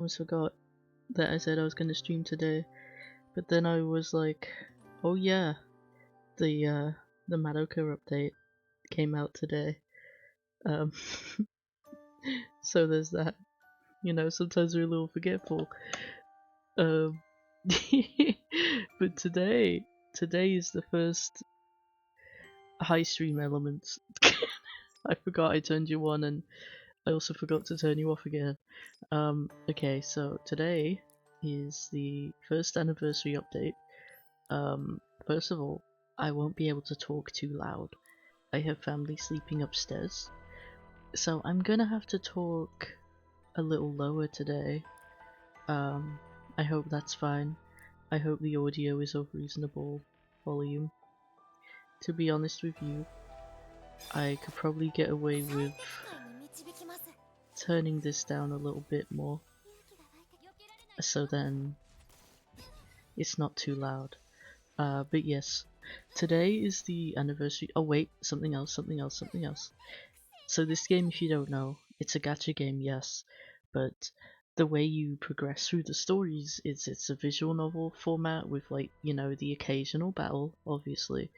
almost forgot that I said I was going to stream today, but then I was like, oh yeah, the MAGICA update came out today. Um, so there's that. You know, sometimes we're a little forgetful. But today is the first high stream elements. I forgot I turned you on, and I also forgot to turn you off again. Okay, so today is the first anniversary update. First of all, I won't be able to talk too loud. I have family sleeping upstairs, so I'm gonna have to talk a little lower today. I hope that's fine. I hope the audio is of reasonable volume. To be honest with you, I could probably get away with turning this down a little bit more, so then it's not too loud. But yes, today is the anniversary. Oh wait, something else. So this game, if you don't know, it's a gacha game, yes, but the way you progress through the stories is it's a visual novel format with, like, you know, the occasional battle, obviously.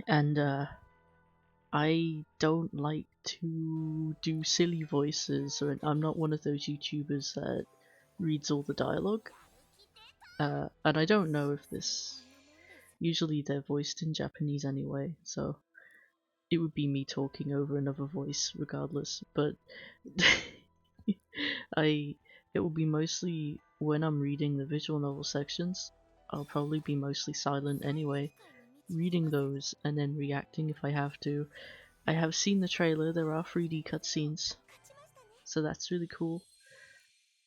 And I don't like to do silly voices, or I'm not one of those YouTubers that reads all the dialogue. And I don't know if this... Usually they're voiced in Japanese anyway, so it would be me talking over another voice regardless, but it will be mostly when I'm reading the visual novel sections. I'll probably be mostly silent anyway, reading those and then reacting if I have to. I have seen the trailer, there are 3D cutscenes, so that's really cool.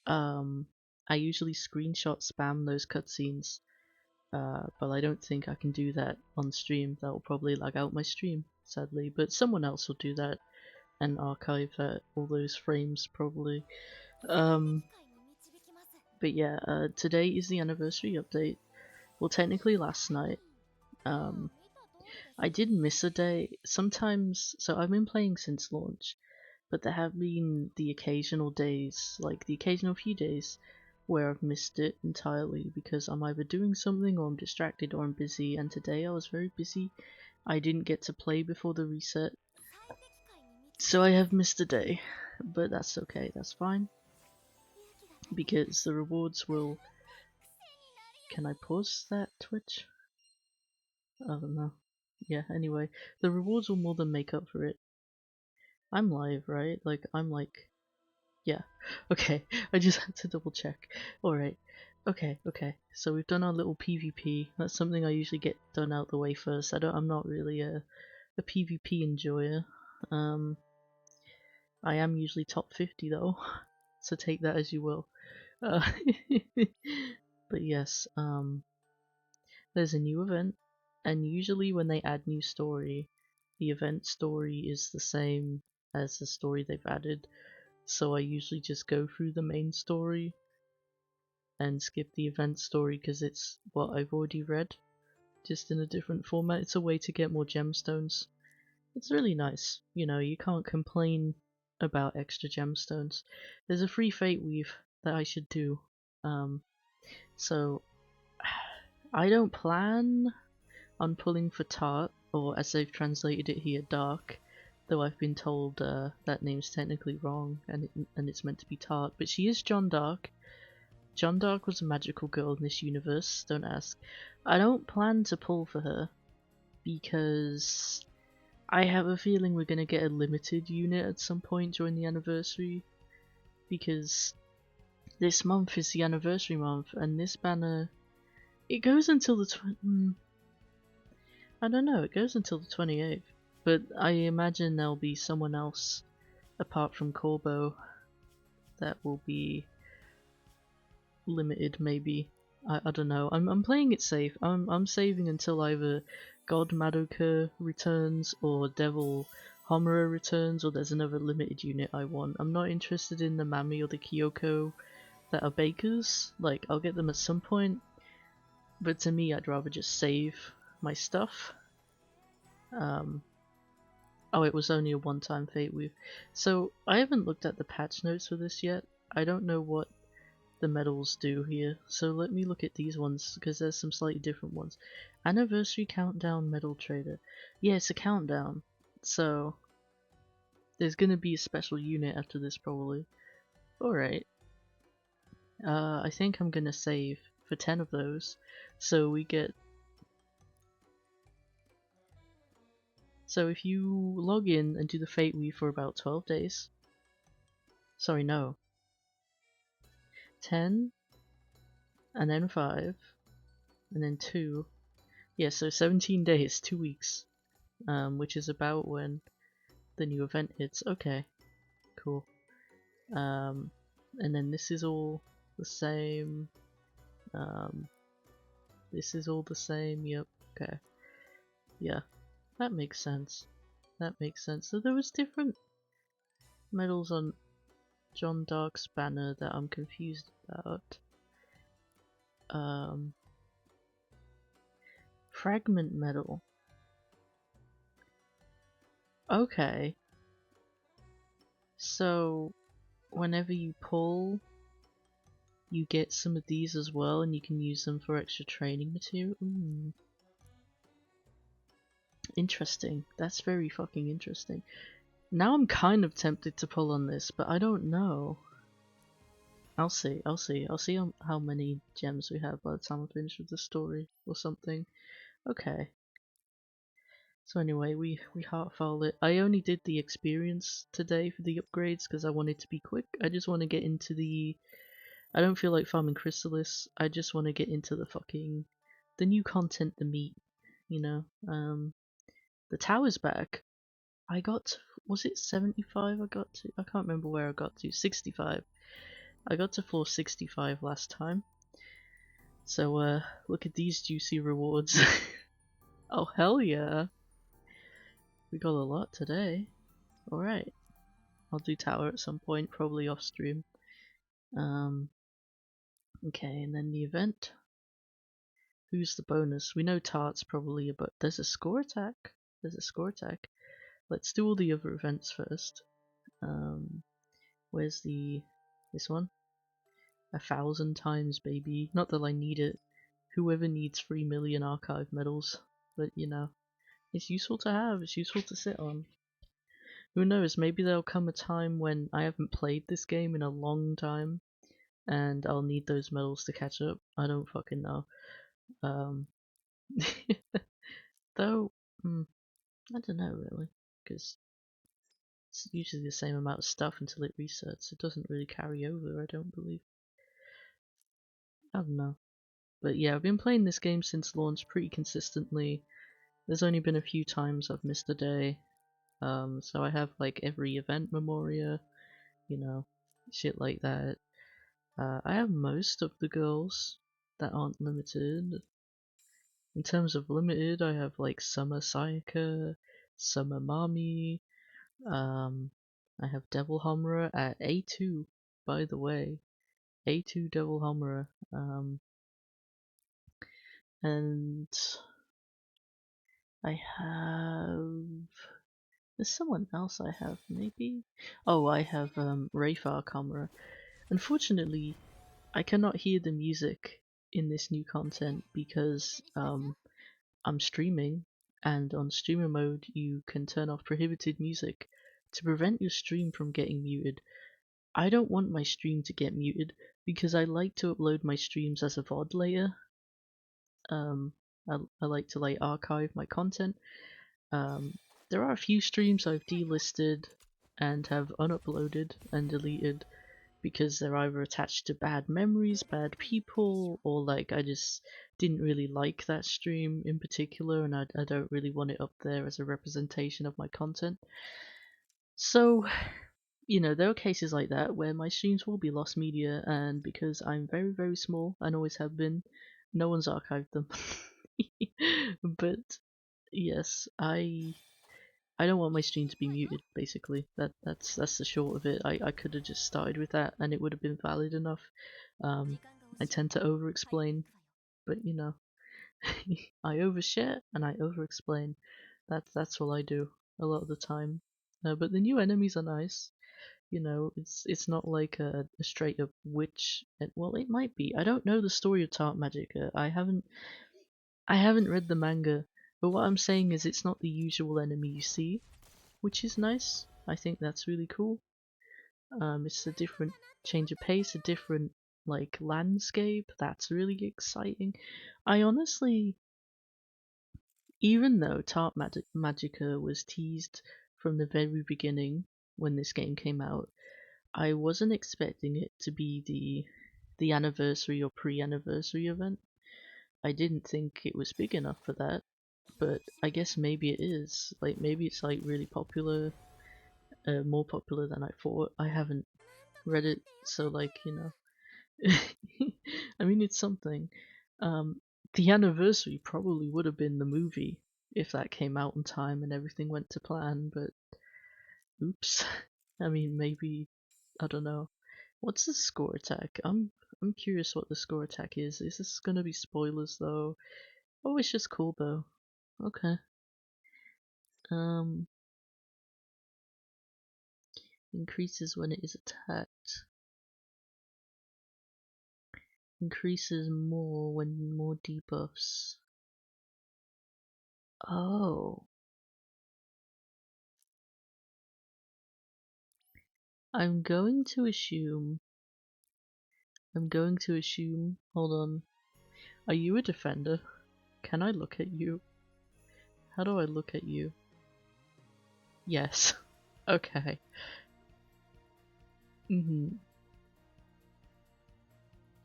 I usually screenshot spam those cutscenes, but I don't think I can do that on stream. That will probably lag out my stream, sadly, but someone else will do that and archive all those frames probably. But yeah, today is the anniversary update. Well, technically last night. I did miss a day. Sometimes, so I've been playing since launch, but there have been the occasional days, like the occasional few days, where I've missed it entirely because I'm either doing something or I'm distracted or I'm busy, and today I was very busy. I didn't get to play before the reset, so I have missed a day, but that's okay, that's fine, because the rewards will... Can I pause that, Twitch? I don't know. Yeah, anyway, the rewards will more than make up for it. I'm live, right? Like, I'm like... Yeah. Okay, I just had to double check. Alright. Okay, so we've done our little PvP. That's something I usually get done out the way first. I'm not really a PvP enjoyer. I am usually top 50 though, so take that as you will. But yes, there's a new event, and usually when they add new story, the event story is the same as the story they've added, so I usually just go through the main story and skip the event story because it's what I've already read, just in a different format. It's a way to get more gemstones. It's really nice, you know, you can't complain about extra gemstones. There's a free fate weave that I should do, so I don't plan on pulling for TART, or as they've translated it here, darc, though I've been told that name's technically wrong and it's meant to be TART, but she is Jeanne d'Arc. Jeanne d'Arc was a magical girl in this universe, don't ask. I don't plan to pull for her because I have a feeling we're going to get a limited unit at some point during the anniversary, because this month is the anniversary month and this banner, it goes until the I don't know, it goes until the 28th, but I imagine there'll be someone else apart from Corbo that will be limited, maybe. I don't know. I'm playing it safe. I'm saving until either God Madoka returns or Devil Homura returns, or there's another limited unit I want. I'm not interested in the Mami or the Kyoko that are bakers. Like, I'll get them at some point, but to me I'd rather just save my stuff. Oh, it was only a one-time fate weave. So I haven't looked at the patch notes for this yet. I don't know what the medals do here. So let me look at these ones because there's some slightly different ones. Anniversary countdown medal trader. Yeah, it's a countdown. So there's gonna be a special unit after this probably. Alright. I think I'm gonna save for 10 of those. So we get... So if you log in and do the Fate Weave for about 12 days... Sorry, no. 10, and then 5, and then 2. Yeah, so 17 days, 2 weeks. Which is about when the new event hits. Okay, cool. And then this is all the same. This is all the same, yep, okay. Yeah, that makes sense. That makes sense. So there was different medals on John Dark's banner that I'm confused about. Fragment medal. Okay. So whenever you pull, you get some of these as well, and you can use them for extra training material. Interesting. That's very fucking interesting. Now I'm kind of tempted to pull on this, but I don't know. I'll see. I'll see how many gems we have by the time I finish with the story or something. Okay. So anyway, we heartfile it. I only did the experience today for the upgrades because I wanted to be quick. I just want to get into the... I don't feel like farming Chrysalis. I just want to get into the fucking... the new content, the meat, you know? The tower's back. I got to, was it 75 I got to? I can't remember where I got to. 65. I got to floor 65 last time. So look at these juicy rewards. Oh hell yeah. We got a lot today. Alright. I'll do tower at some point, probably off stream. Okay, and then the event. Who's the bonus? We know Tart's probably, but there's a score attack. There's a score attack. Let's do all the other events first. Where's this one? 1,000 times, baby. Not that I need it. Whoever needs 3 million archive medals, but you know, it's useful to have. It's useful to sit on. Who knows? Maybe there'll come a time when I haven't played this game in a long time, and I'll need those medals to catch up. I don't fucking know. Though, I don't know really, because it's usually the same amount of stuff until it resets. It doesn't really carry over, I don't believe. I don't know. But yeah, I've been playing this game since launch pretty consistently. There's only been a few times I've missed a day. So I have like every event memoria, you know, shit like that. I have most of the girls that aren't limited. In terms of limited, I have like Summer Sayaka, Summer Mami, I have Devil Homura at A2, by the way. A2 Devil Homura. And I have... There's someone else I have, maybe? Oh, I have Rayfar Kamara. Unfortunately, I cannot hear the music in this new content because I'm streaming, and on streamer mode you can turn off prohibited music to prevent your stream from getting muted. I don't want my stream to get muted because I like to upload my streams as a VOD later. I like to like archive my content. There are a few streams I've delisted and have unuploaded and deleted because they're either attached to bad memories, bad people, or like I just didn't really like that stream in particular and I don't really want it up there as a representation of my content. So, you know, there are cases like that where my streams will be lost media, and because I'm very, very small and always have been, no one's archived them. But yes, I don't want my stream to be muted, basically. That's the short of it. I could have just started with that and it would have been valid enough. I tend to over explain, but you know, I overshare and I over explain. That's all I do. a lot of the time. But the new enemies are nice. You know, it's not like a straight up witch. Well, it might be. I don't know the story of Tart Magica. I haven't read the manga, but what I'm saying is it's not the usual enemy you see, which is nice. I think that's really cool. It's a different change of pace, a different like landscape. That's really exciting. I honestly, even though Tart Magica was teased from the very beginning when this game came out, I wasn't expecting it to be the anniversary or pre-anniversary event. I didn't think it was big enough for that, but I guess maybe it is. Like maybe it's like really popular, more popular than I thought. I haven't read it, so like I mean it's something. Um, the anniversary probably would have been the movie if that came out in time and everything went to plan, but oops. I mean maybe I don't know. What's the score attack? I'm curious what the score attack is. Is this gonna be spoilers though? Oh, it's just cool though. Okay. Um, increases when it is attacked. Increases more when more debuffs. Oh. I'm going to assume. Hold on. Are you a defender? Can I look at you? How do I look at you? Yes. Okay.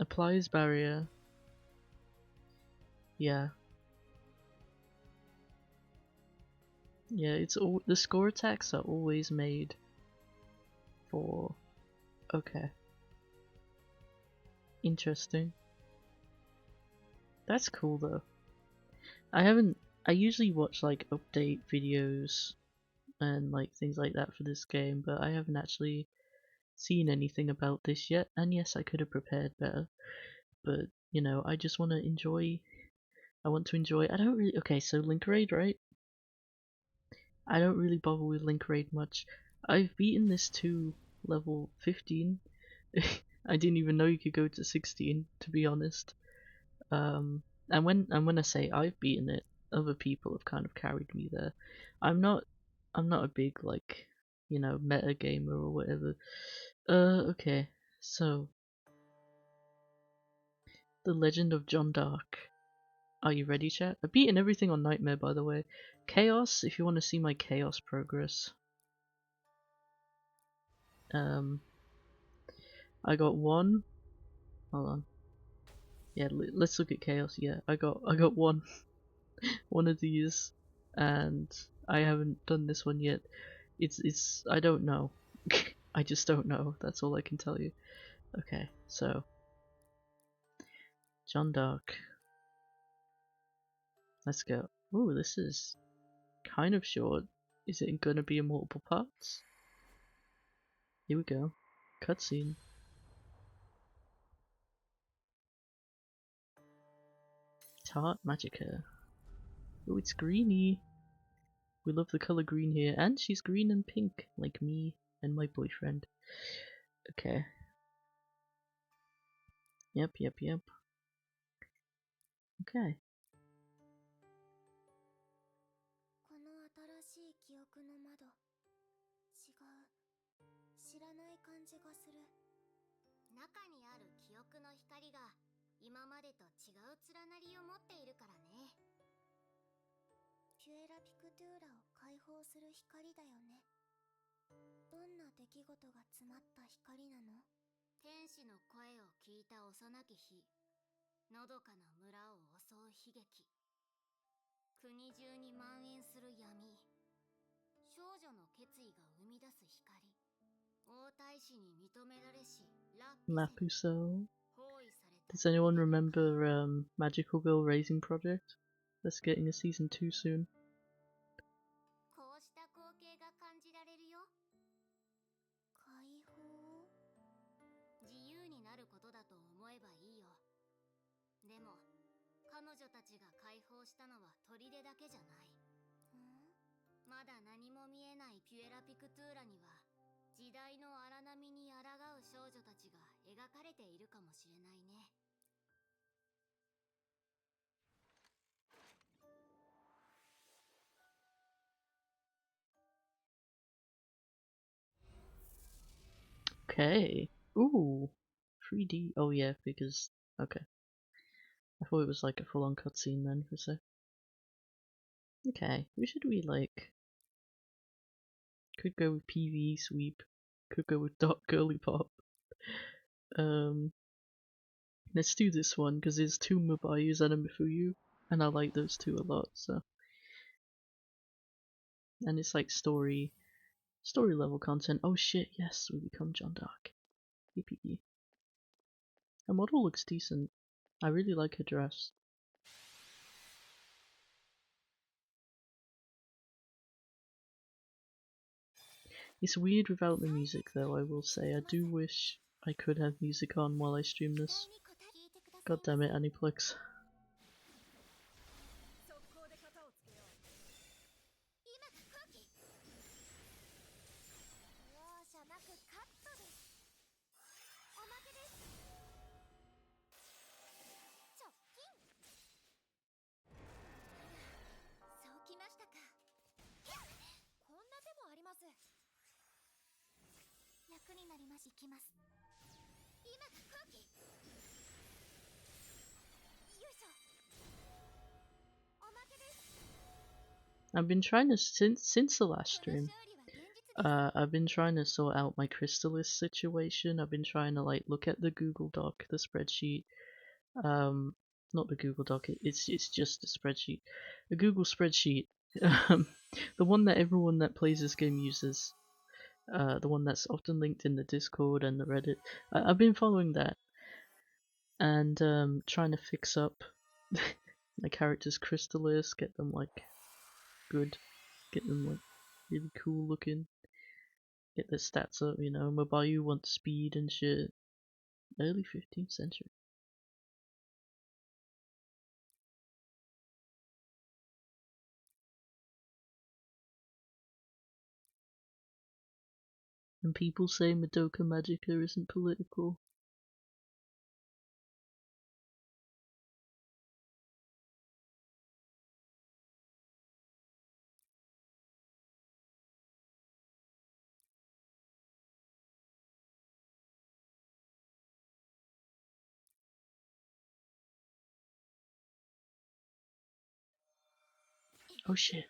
Applies barrier. Yeah. Yeah, it's all the score attacks are always made for. Okay. Interesting. That's cool though. I haven't. I usually watch like update videos and like things like that for this game, but I haven't actually seen anything about this yet. And yes, I could have prepared better, but I just want to enjoy. I want to enjoy. I don't really. Okay, so Link Raid, right? I don't really bother with Link Raid much. I've beaten this to level 15. I didn't even know you could go to 16, to be honest. And when I say I've beaten it, other people have kind of carried me there. I'm not I'm not a big like meta gamer or whatever. Okay, so the Legend of John Dark. Are you ready, chat? I've beaten everything on Nightmare, by the way. Chaos, if you want to see my Chaos progress. Um, I got one. Hold on. Yeah, let's look at Chaos. Yeah, I got one one of these, and I haven't done this one yet. It's I don't know. I just don't know. That's all I can tell you. Okay, so John Dark. Let's go. Ooh, this is kind of short. Is it gonna be in multiple parts? Here we go. Cutscene. Tart Magica. Oh, it's greeny. We love the color green here, and she's green and pink, like me and my boyfriend. Okay. Yep. Okay. この新しい記憶の窓、違う、知らない感じがする。中にある記憶の光が今までと違う連なりを持っているからね。ピュエラピクトゥーラを解放する光だよね。どんな出来事が詰まった光なの？天使の声を聞いた幼き日、のどかな村を襲う悲劇。国中に蔓延する闇。少女の決意が生み出す光。王太子に認められしラピュセに Lapuso. Does anyone remember Magical Girl Raising Project? That's getting a season 2 soon. こうした光景が感じられるよ。解放？自由になることだと思えばいいよ。でも彼女たちが解放したのは砦だけじゃない。まだ何も見えないピュエラピクトゥーラには時代の荒波に抗う少女たちが描かれているかもしれないね。Okay. Ooh. 3D. Oh yeah, because okay. I thought it was like a full-on cutscene then for a sec. Okay, who should we like? Could go with PvE sweep. Could go with Dark Girly Pop. Let's do this one because there's two Mabayus and a Mifuyu, and I like those two a lot. So, and it's like story level content. Oh shit! Yes, we become John Dark. Yippee! Her model looks decent. I really like her dress. It's weird without the music though, I will say. I do wish I could have music on while I stream this. God damn it, Aniplex. 楽になります。いきます。今が空気。よいしょ。おまけです。 I've been trying to since the last stream. I've been trying to sort out my Crystalist situation. I've been trying to like look at the Google Doc, the spreadsheet. Not the Google Doc. It's just a spreadsheet, a Google spreadsheet. The one that everyone that plays this game uses. The one that's often linked in the Discord and the Reddit. I've been following that and trying to fix up my character's Crystalist, get them like good, get them like really cool looking, get their stats up, you know. Mabayu wants speed and shit. Early 15th century. And people say Madoka Magica isn't political. Oh shit.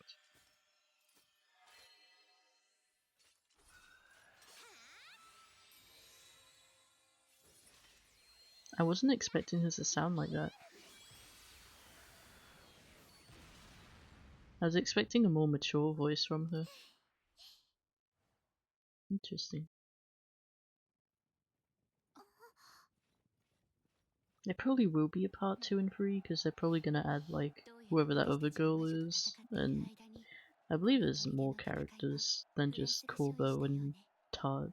I wasn't expecting her to sound like that. I was expecting a more mature voice from her. Interesting. There probably will be a part 2 and 3 because they're probably gonna add like whoever that other girl is, and I believe there's more characters than just Corbo and TART.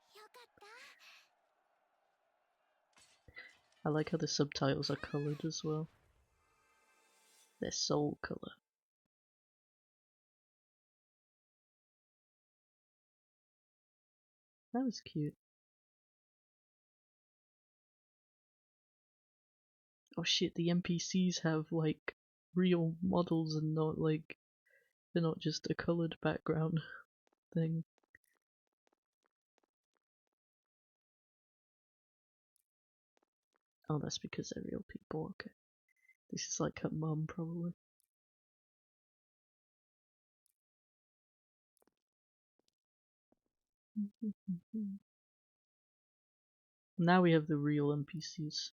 I like how the subtitles are coloured as well. They're soul colour. That was cute. Oh shit, the NPCs have like real models and not like, they're not just a coloured background thing. Oh, that's because they're real people, okay. This is like her mum, probably. Now we have the real NPCs.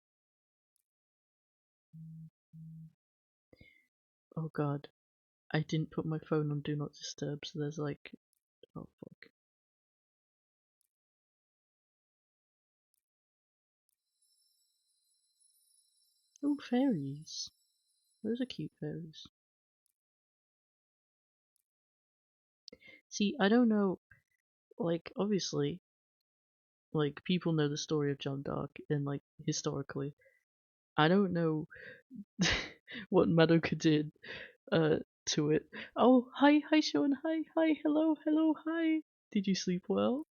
Oh god. I didn't put my phone on Do Not Disturb, so there's like... Oh fuck. Oh, fairies. Those are cute fairies. See, I don't know, like, obviously, like, people know the story of John Dark, and, like, historically. I don't know what Madoka did to to it. Oh, hi, Sean, hi, hello, hi. Did you sleep well?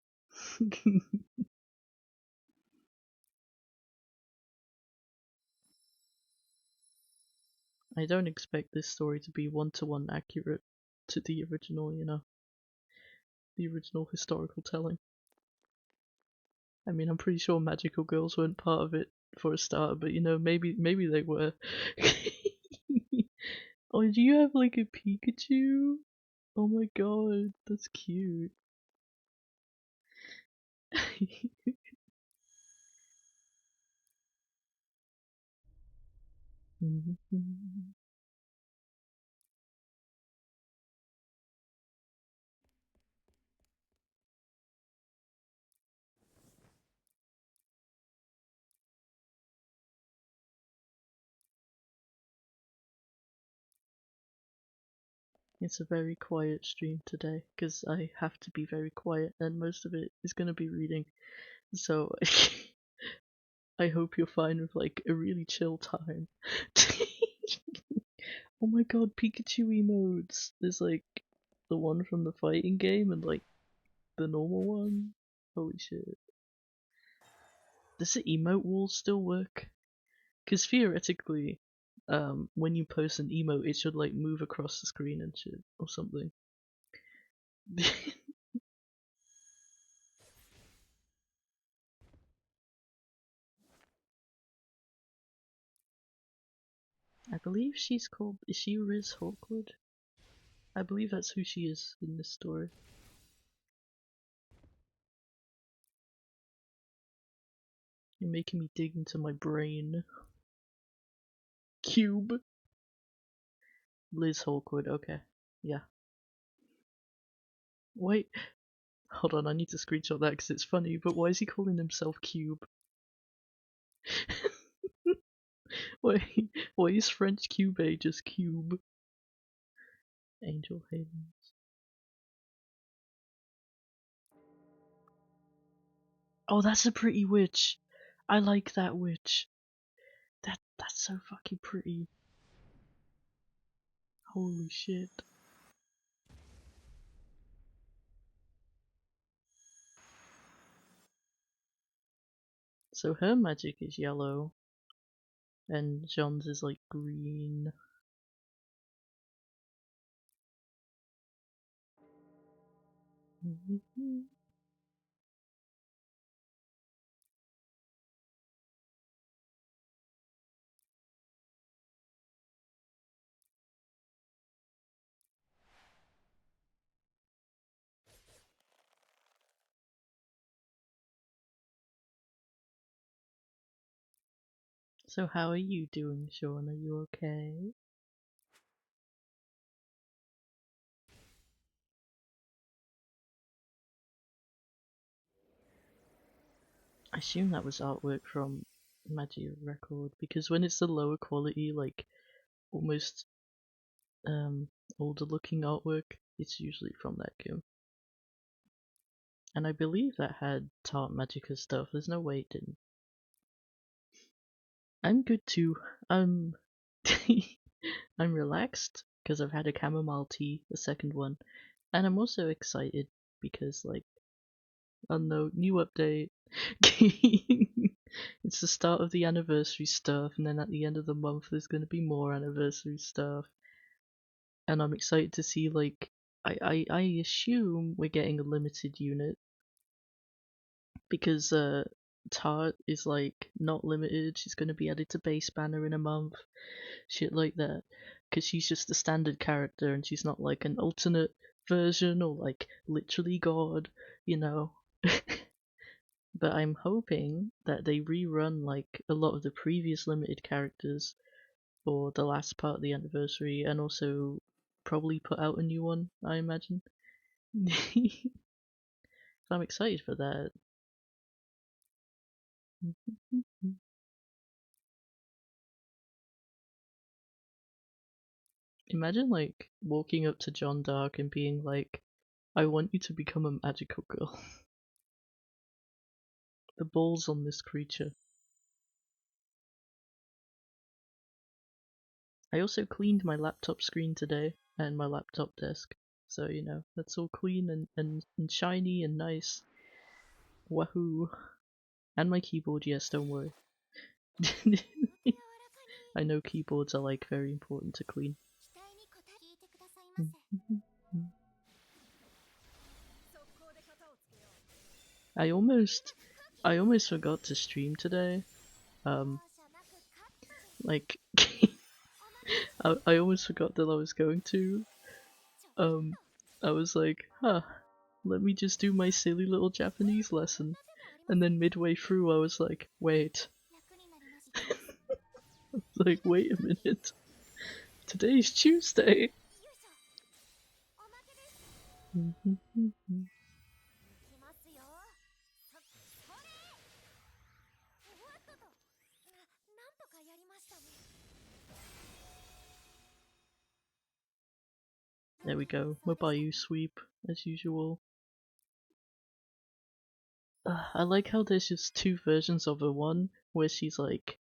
I don't expect this story to be one-to-one accurate to the original, the original historical telling. I mean, I'm pretty sure magical girls weren't part of it for a start, but maybe they were. Oh, do you have like a Pikachu? Oh my god, that's cute. It's a very quiet stream today because I have to be very quiet, and most of it is going to be reading. So I hope you're fine with like a really chill time. Oh my god, Pikachu emotes! There's like the one from the fighting game and like the normal one. Holy shit. Does the emote wall still work? Because theoretically, when you post an emote, it should like move across the screen and shit or something. I believe she's called. Is she Riz Hawkwood? I believe that's who she is in this story. You're making me dig into my brain. Cube. Liz Hawkwood. Okay. Yeah. Wait. Hold on. I need to screenshot that because it's funny. But why is he calling himself Cube? Why is French Cube just Cube? Angel Havens. Oh, that's a pretty witch. I like that witch. That's so fucking pretty. Holy shit. So her magic is yellow, and Jeanne's is like green. So how are you doing, Sean? Are you okay? I assume that was artwork from Magia record because when it's the lower quality, like almost older looking artwork, it's usually from that game. And I believe that had TART Magica stuff. There's no way it didn't. I'm good too. I'm I'm relaxed because I've had a chamomile tea, the second one, and I'm also excited because like, oh no, new update. It's the start of the anniversary stuff, and then at the end of the month there's going to be more anniversary stuff, and I'm excited to see like I assume we're getting a limited unit because Tart is like not limited. She's going to be added to base banner in a month, shit like that, because she's just a standard character and she's not like an alternate version or like literally God, you know. But I'm hoping that they rerun like a lot of the previous limited characters for the last part of the anniversary and also probably put out a new one, I imagine. So I'm excited for that. Imagine like walking up to John Dark and being like, I want you to become a magical girl. The balls on this creature. I also cleaned my laptop screen today, and my laptop desk. So, you know, that's all clean and shiny and nice. Wahoo! And my keyboard, yes, don't worry. I know keyboards are like very important to clean. I almost forgot to stream today. Like I almost forgot that I was going to. I was like, huh, let me just do my silly little Japanese lesson. And then midway through I was like, wait. Like, wait a minute. Today's Tuesday. There we go, my Bayou sweep, as usual. I like how there's just two versions of her. One where she's like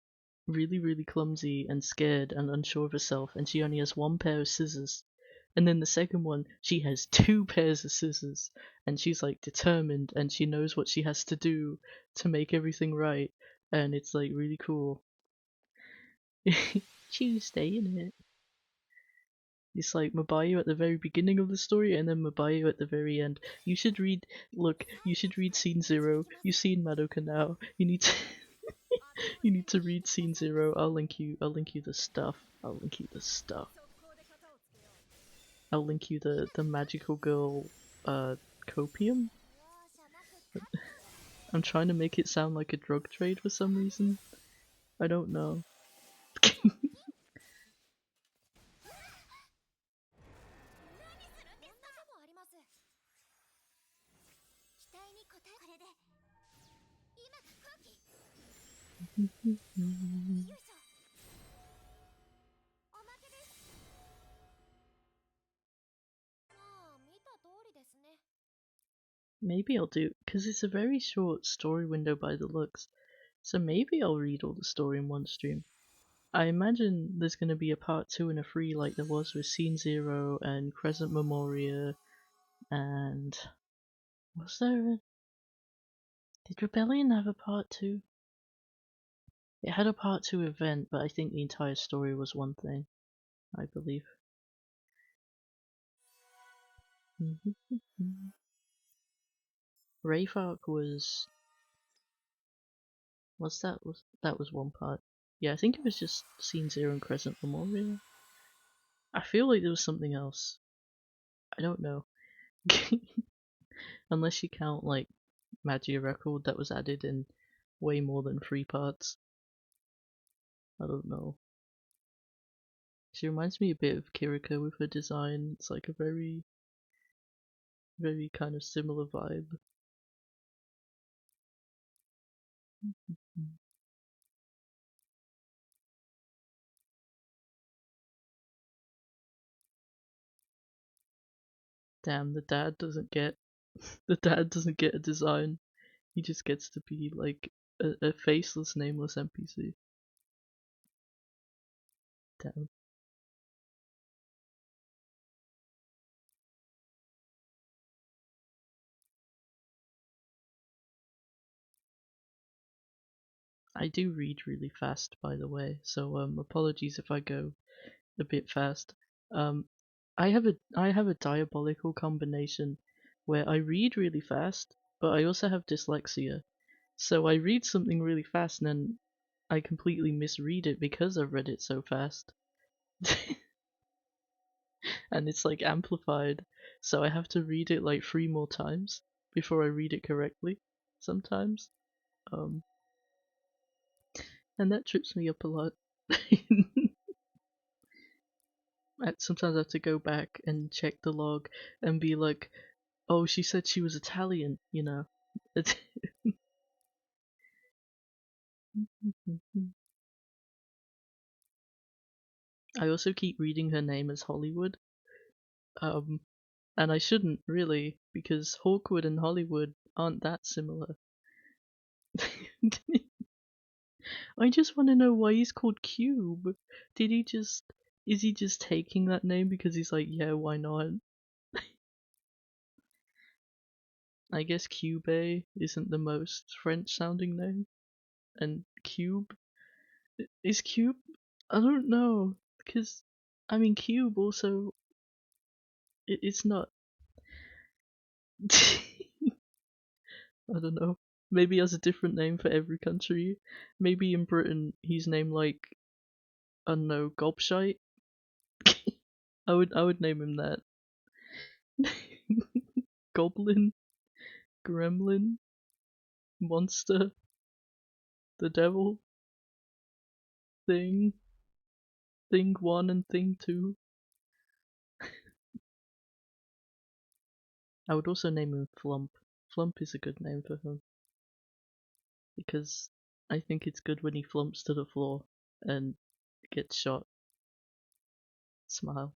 really clumsy and scared and unsure of herself, and she only has one pair of scissors. And then the second one, she has two pairs of scissors, and she's like determined, and she knows what she has to do to make everything right, and it's like really cool. Tuesday, innit? It's like Mabayo at the very beginning of the story and then Mabayo at the very end. You should read, look, you should read Scene 0. You've seen Madoka now. You need to you need to read Scene 0. I'll link you the stuff. I'll link you the stuff. I'll link you the magical girl copium. I'm trying to make it sound like a drug trade for some reason. I don't know. Maybe I'll do, because it's a very short story window by the looks, so maybe I'll read all the story in one stream. I imagine there's going to be a part 2 and a 3 like there was with Scene 0 and Crescent Memoria, and was there a... Did Rebellion have a part 2? It had a part 2 event, but I think the entire story was one thing, I believe. Wraith Arc was that was one part. Yeah, I think it was just Scene 0 and Crescent Memorial. I feel like there was something else. I don't know. Unless you count like Magia record that was added in way more than 3 parts. I don't know. She reminds me a bit of Kiriko with her design. It's like a very kind of similar vibe. Damn, the dad doesn't get a design. He just gets to be like a faceless, nameless NPC. Damn. I do read really fast, by the way, so apologies if I go a bit fast. Um, I have a diabolical combination where I read really fast, but I also have dyslexia. So I read something really fast and then I completely misread it because I've read it so fast. And it's like amplified. So I have to read it like 3 more times before I read it correctly sometimes. Um, and that trips me up a lot. Sometimes I have to go back and check the log and be like, oh, she said she was Italian, you know. I also keep reading her name as Hollywood. Um, and I shouldn't really, because Hawkwood and Hollywood aren't that similar. I just want to know why he's called Cube. Did he just Is he just taking that name because he's like, yeah, why not? I guess Cube isn't the most French sounding name. And Cube? Is Cube? I don't know. Because, I mean, Cube also. It's not. I don't know. Maybe he has a different name for every country. Maybe in Britain he's named like, I don't know, Gobshite. I would name him that. Goblin, Gremlin, Monster, the Devil, Thing, Thing 1 and Thing 2. I would also name him Flump. Flump is a good name for him. Because I think it's good when he flumps to the floor and gets shot. Smile.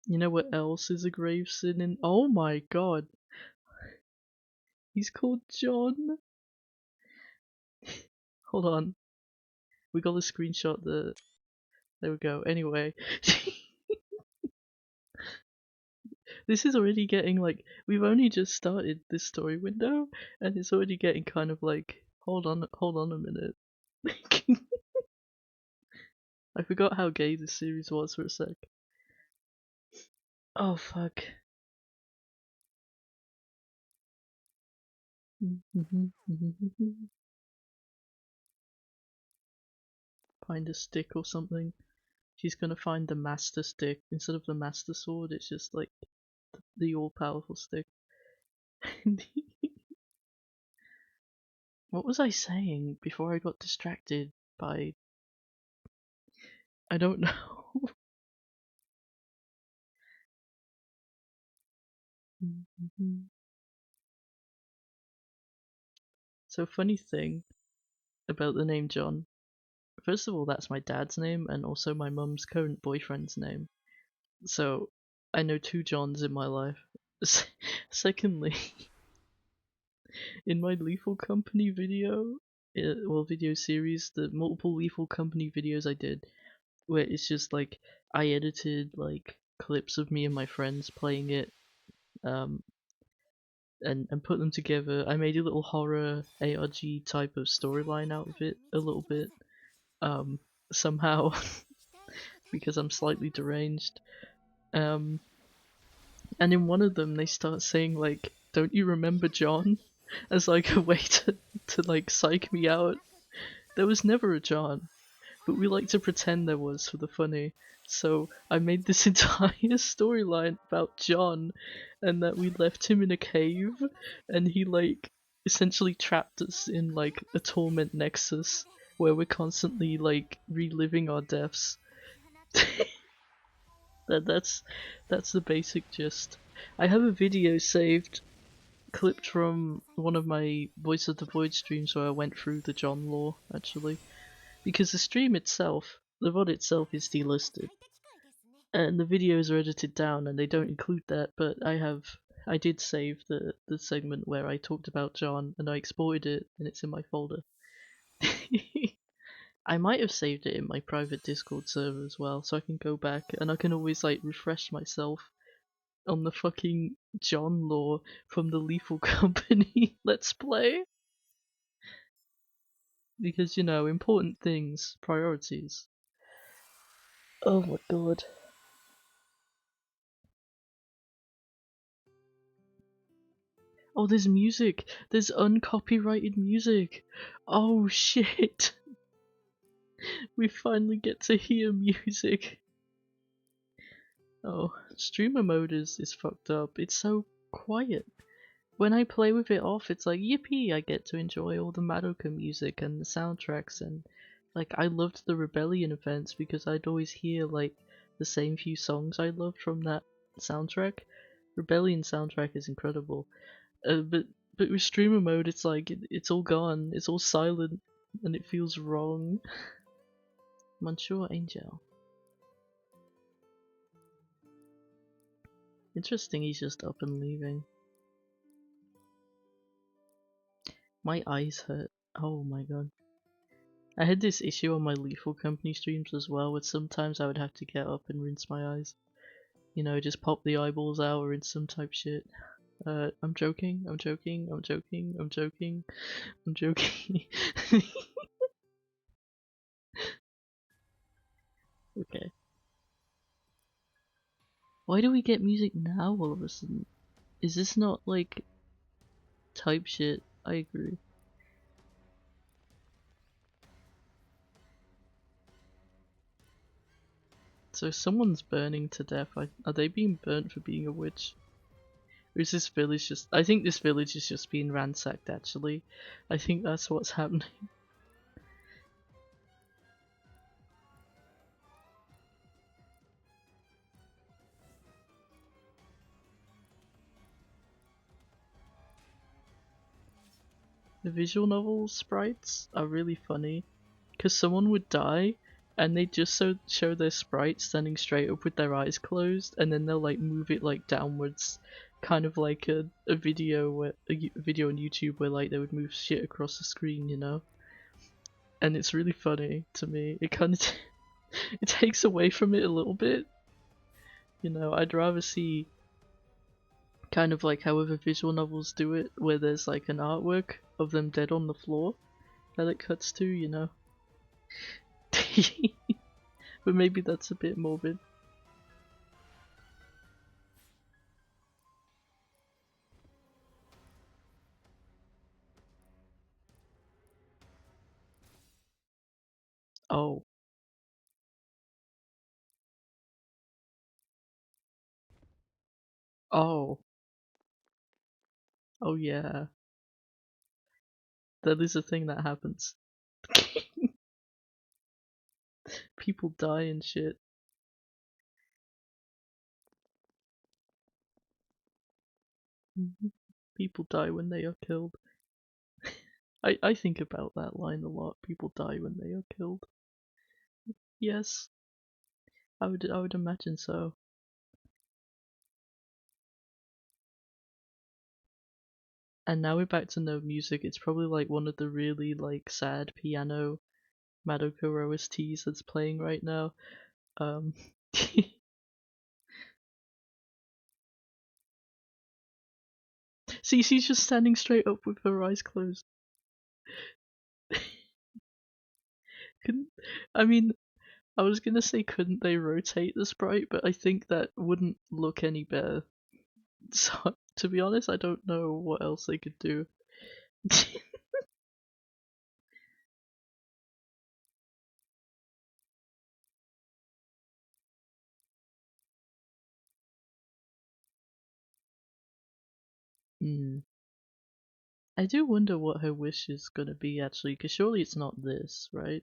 You know what else is a grave sin in? Oh my god! He's called John! Hold on. We got a screenshot that. There we go. Anyway. This is already getting like. We've only just started this story window, and it's already getting kind of like. Hold on a minute. I forgot how gay this series was for a sec. Oh fuck. Find a stick or something. She's gonna find the master stick. Instead of the master sword, it's just like the all powerful stick. What was I saying before I got distracted by. I don't know. So, funny thing about the name John. First of all, that's my dad's name and also my mum's current boyfriend's name. So, I know two Johns in my life. Secondly, in my Lethal Company video, video series, the multiple Lethal Company videos I did, where it's just like I edited like clips of me and my friends playing it, um, and put them together. I made a little horror ARG type of storyline out of it a little bit, um, somehow because I'm slightly deranged. Um, and in one of them they start saying like, "Don't you remember John?" as like a way to like psych me out. There was never a John, but we like to pretend there was for the funny. So I made this entire storyline about John and that we left him in a cave and he like essentially trapped us in like a torment nexus where we're constantly like reliving our deaths. That's the basic gist. I have a video saved clipped from one of my Voice of the Void streams where I went through the John lore actually. Because the stream itself, the VOD itself is delisted, and the videos are edited down and they don't include that, but I did save the segment where I talked about John and I exported it and it's in my folder. I might have saved it in my private Discord server as well, so I can go back and I can always like refresh myself on the fucking John lore from the Lethal Company Let's Play. Because, you know, important things, priorities. Oh my god. Oh, there's music! There's uncopyrighted music! Oh shit! We finally get to hear music! Oh, streamer mode is fucked up. It's so quiet. When I play with it off, it's like, yippee, I get to enjoy all the MAGICA music and the soundtracks, and like, I loved the Rebellion events because I'd always hear like the same few songs I loved from that soundtrack. Rebellion soundtrack is incredible. But with streamer mode, it's like it's all gone. It's all silent, and it feels wrong. Monsieur Angel. Interesting. He's just up and leaving. My eyes hurt. Oh my god. I had this issue on my Lethal Company streams as well, where sometimes I would have to get up and rinse my eyes. You know, just pop the eyeballs out or in some type shit. I'm joking, I'm joking, I'm joking, I'm joking, I'm joking. Okay. Why do we get music now all of a sudden? Is this not like type shit? I agree. So someone's burning to death. Are they being burnt for being a witch? Or is this village just... I think this village is just being ransacked actually. I think that's what's happening. The visual novel sprites are really funny. Because someone would die and they just show their sprite standing straight up with their eyes closed, and then they'll like move it like downwards, kind of like a video where a video on YouTube where like they would move shit across the screen, you know. And it's really funny to me. It kind of it takes away from it a little bit, you know. I'd rather see kind of like however visual novels do it, where there's like an artwork of them dead on the floor that it cuts to, you know. But maybe that's a bit morbid. Oh. Oh. Oh yeah. That is a thing that happens. People die and shit. People die when they are killed. I think about that line a lot. People die when they are killed. Yes, I would imagine so. And now we're back to no music. It's probably like one of the really like sad piano Madoka OSTs that's playing right now. Um See, she's just standing straight up with her eyes closed. Couldn't I mean I was gonna say couldn't they rotate the sprite, but I think that wouldn't look any better. So to be honest, I don't know what else they could do. Hmm. I do wonder what her wish is gonna be actually, because surely it's not this, right?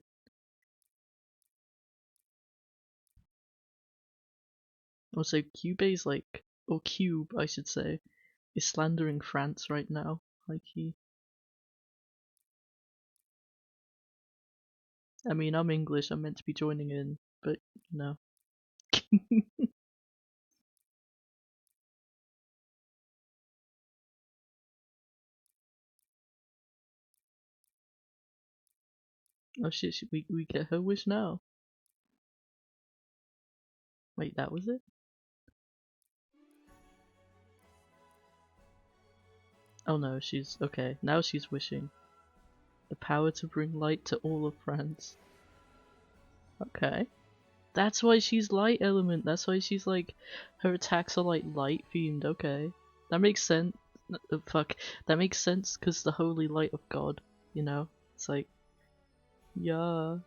Also, Cube's like, or Cube, I should say, is slandering France right now. Like he, I mean, I'm English, I'm meant to be joining in, but you know. Oh shit, should we get her wish now? Wait, that was it? Oh no, she's okay. Now she's wishing the power to bring light to all of France. Okay. That's why she's light element. That's why she's like, her attacks are like light themed. Okay, that makes sense. Fuck, that makes sense because the holy light of God. You know, it's like, yeah,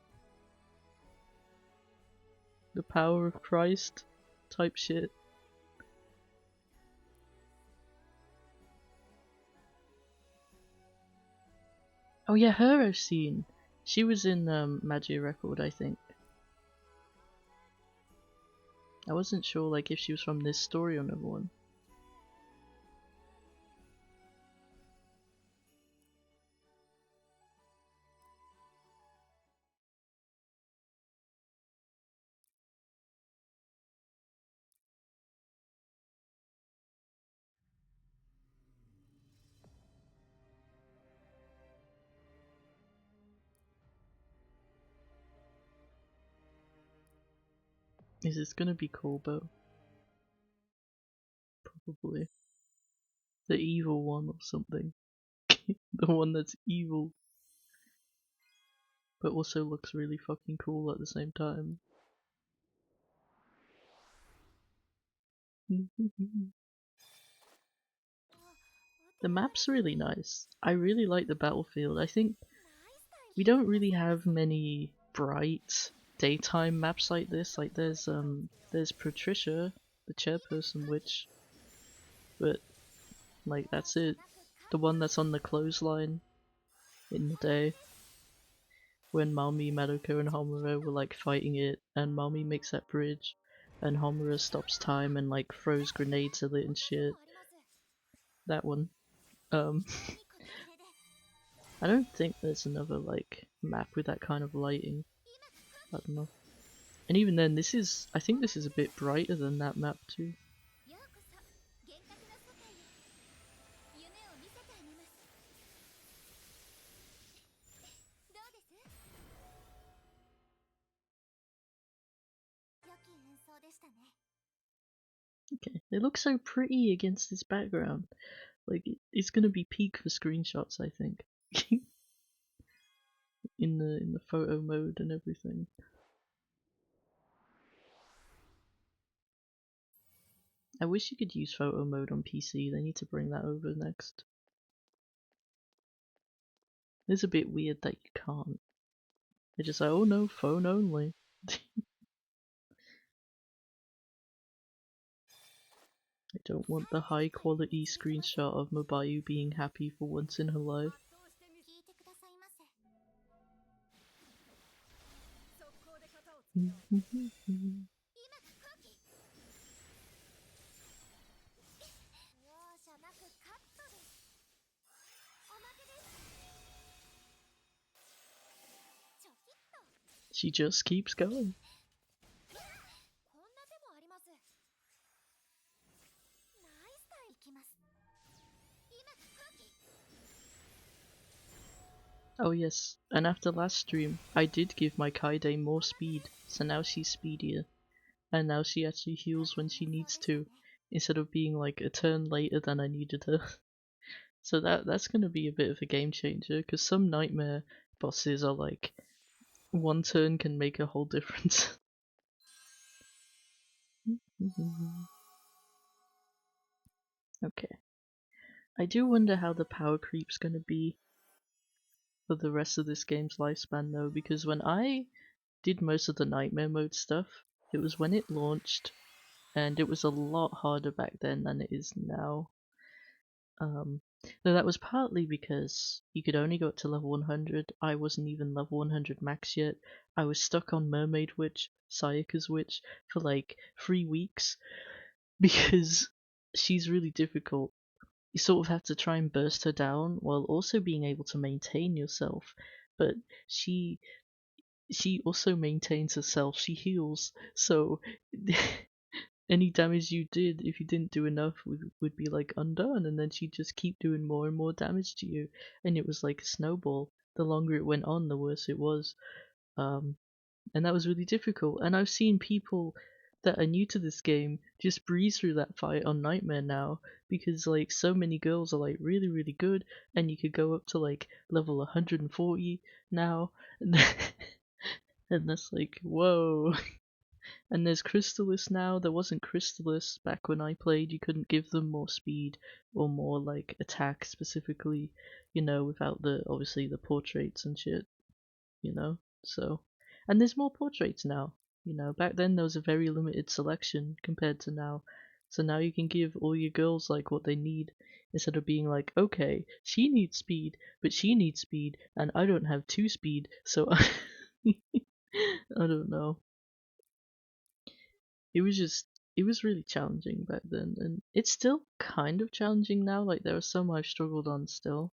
the power of Christ, type shit. Oh yeah, her I've seen. She was in Magia Record, I think. I wasn't sure like if she was from this story or another one. Is this gonna be Corbo? Probably. The evil one or something. The one that's evil. But also looks really fucking cool at the same time. The map's really nice. I really like the battlefield. I think we don't really have many bright daytime maps like this. Like there's Patricia, the chairperson witch, but like that's it. The one that's on the clothesline in the day when Mami, Madoka, and Homura were like fighting it, and Mami makes that bridge, and Homura stops time and like throws grenades at it and shit. That one. Um, I don't think there's another like map with that kind of lighting. I don't know. And even then, I think this is a bit brighter than that map too. Okay, they look so pretty against this background. Like it's gonna be peak for screenshots, I think. in the photo mode and everything. I wish you could use photo mode on PC. They need to bring that over next. It's a bit weird that you can't. They're just like, oh no, phone only. I don't want the high quality screenshot of Mabayu being happy for once in her life. She just keeps going. Oh yes, and after last stream, I did give my Kaide more speed, so now she's speedier. And now she actually heals when she needs to, instead of being like a turn later than I needed her. So that's gonna be a bit of a game changer, because some nightmare bosses are like, one turn can make a whole difference. Okay. I do wonder how the power creep's gonna be for the rest of this game's lifespan though, because when I did most of the nightmare mode stuff, it was when it launched, and it was a lot harder back then than it is now. Though that was partly because you could only go up to level 100. I wasn't even level 100 max yet. I was stuck on Mermaid Witch, Sayaka's Witch, for like 3 weeks because she's really difficult. You sort of have to try and burst her down while also being able to maintain yourself. But she also maintains herself. She heals, so any damage you did, if you didn't do enough, would be like undone, and then she'd just keep doing more and more damage to you, and it was like a snowball. The longer it went on, the worse it was. And that was really difficult. And I've seen people that are new to this game just breeze through that fight on Nightmare now, because like so many girls are like really really good, and you could go up to like level 140 now, and and that's like whoa. And there's Crystallis now. There wasn't Crystallis back when I played. You couldn't give them more speed or more like attack specifically, without obviously the portraits and shit, So, and there's more portraits now. Back then there was a very limited selection compared to now. So now you can give all your girls like what they need, instead of being like, okay, she needs speed, but she needs speed, and I don't have 2 speed, so I don't know. It was really challenging back then, and it's still kind of challenging now. Like there are some I've struggled on still,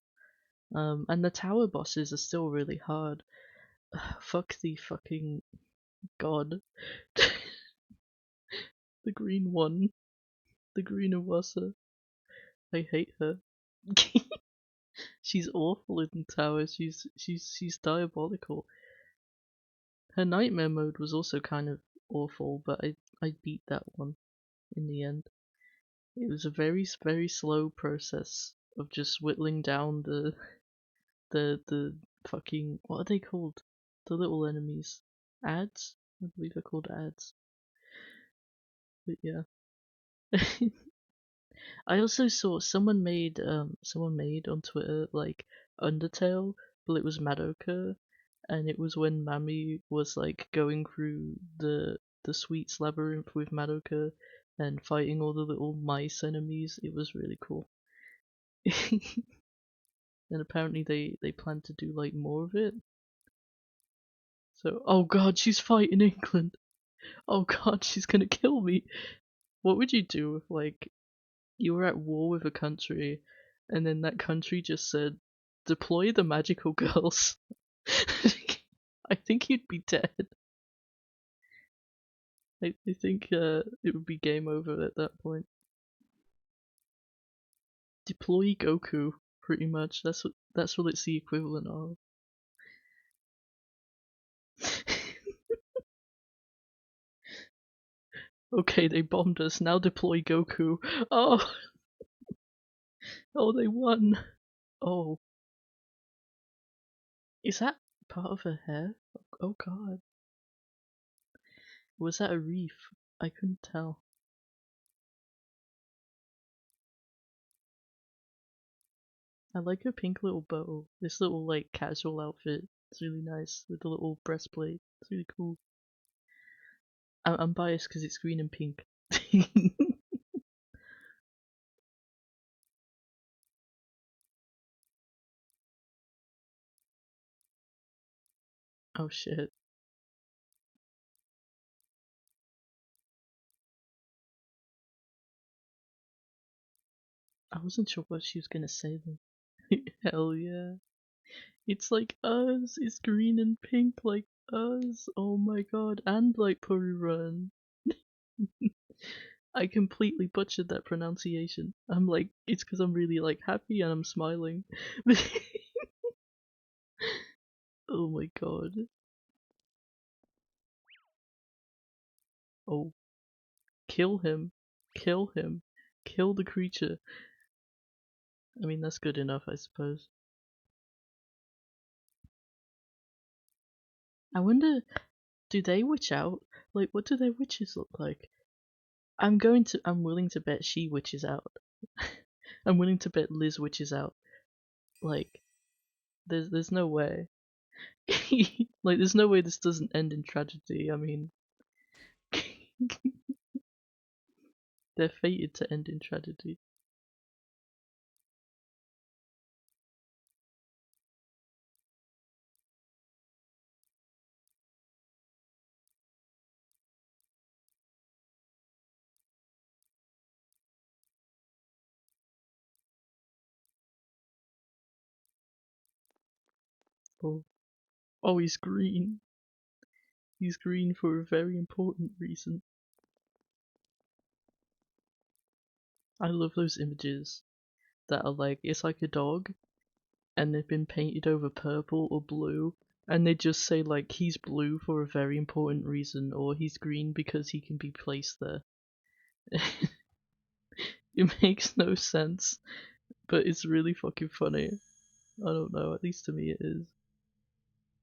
and the tower bosses are still really hard. Fuck the fucking god, the green one, the green Awasa. I hate her. She's awful in the tower. She's diabolical. Her nightmare mode was also kind of awful, but I beat that one in the end. It was a very slow process of just whittling down the fucking, what are they called? The little enemies. Ads? I believe they're called ads. But yeah. I also saw someone made on Twitter like Undertale, but it was Madoka, and it was when Mami was like going through the Sweets labyrinth with Madoka and fighting all the little mice enemies. It was really cool. And apparently they plan to do like more of it. So, oh god, she's fighting England. Oh god, she's gonna kill me. What would you do if like you were at war with a country and then that country just said, deploy the magical girls? I think you'd be dead. I think it would be game over at that point. Deploy Goku, pretty much. That's what it's the equivalent of. Okay, they bombed us. Now deploy Goku. Oh, oh, they won. Oh, is that part of her hair? Oh god, was that a reef? I couldn't tell. I like her pink little bow. This little like casual outfit. It's really nice with the little breastplate. It's really cool. I'm biased because it's green and pink. Oh shit. I wasn't sure what she was gonna say then. Hell yeah. It's like us. It's green and pink like us. Oh my god. And like Pururun. I completely butchered that pronunciation. I'm like, it's because I'm really like happy and I'm smiling. Oh my god. Oh, kill him. Kill him. Kill the creature. I mean, that's good enough, I suppose. I wonder, do they witch out? Like, what do their witches look like? I'm willing to bet she witches out. I'm willing to bet Liz witches out. Like, there's no way. Like, there's no way this doesn't end in tragedy. I mean, they're fated to end in tragedy. Oh, oh, he's green. He's green for a very important reason. I love those images that are like, it's like a dog, and they've been painted over purple or blue, and they just say like he's blue for a very important reason, or he's green because he can be placed there. It makes no sense, but it's really fucking funny. I don't know, at least to me it is.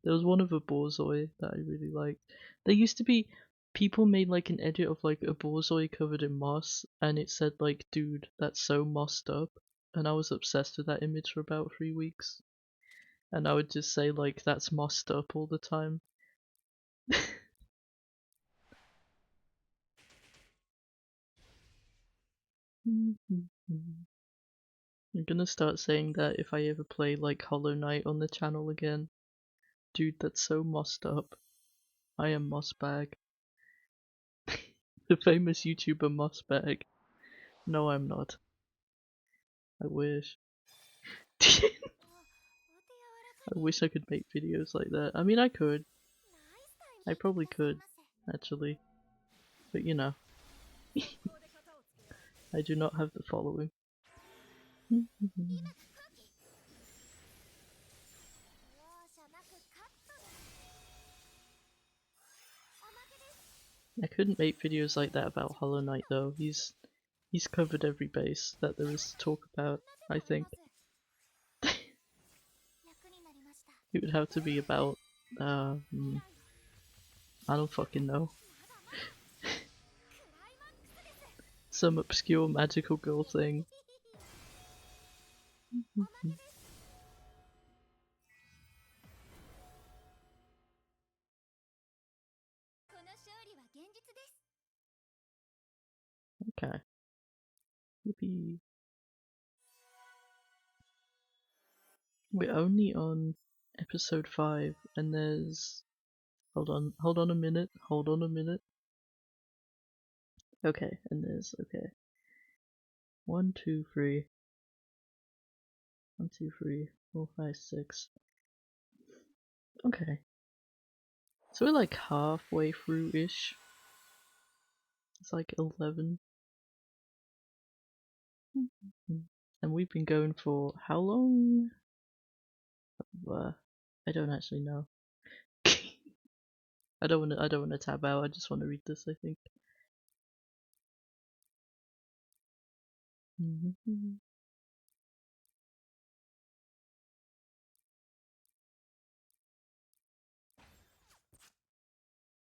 There was one of a Borzoi that I really liked. There used to be people made like an edit of like a Borzoi covered in moss, and it said like, dude, that's so mossed up. And I was obsessed with that image for about 3 weeks. And I would just say like, that's mossed up all the time. I'm gonna start saying that if I ever play like Hollow Knight on the channel again. Dude, that's so mossed up. I am Mossbag. The famous YouTuber Mossbag. No, I'm not. I wish. I wish I could make videos like that. I mean, I could. I probably could, actually. But you know, I do not have the following. I couldn't make videos like that about Hollow Knight though. He's covered every base that there is to talk about, I think. It would have to be about I don't fucking know. Some obscure magical girl thing. Okay. Yippee. We're only on episode 5 and there's hold on a minute, hold on a minute. Okay, and there's okay. 1, 2, 3. 1, 2, 3, 4, 5, 6. Okay. So we're like halfway through-ish. It's like 11. And we've been going for how long? I don't actually know. I don't wanna tab out, I just wanna read this, I think.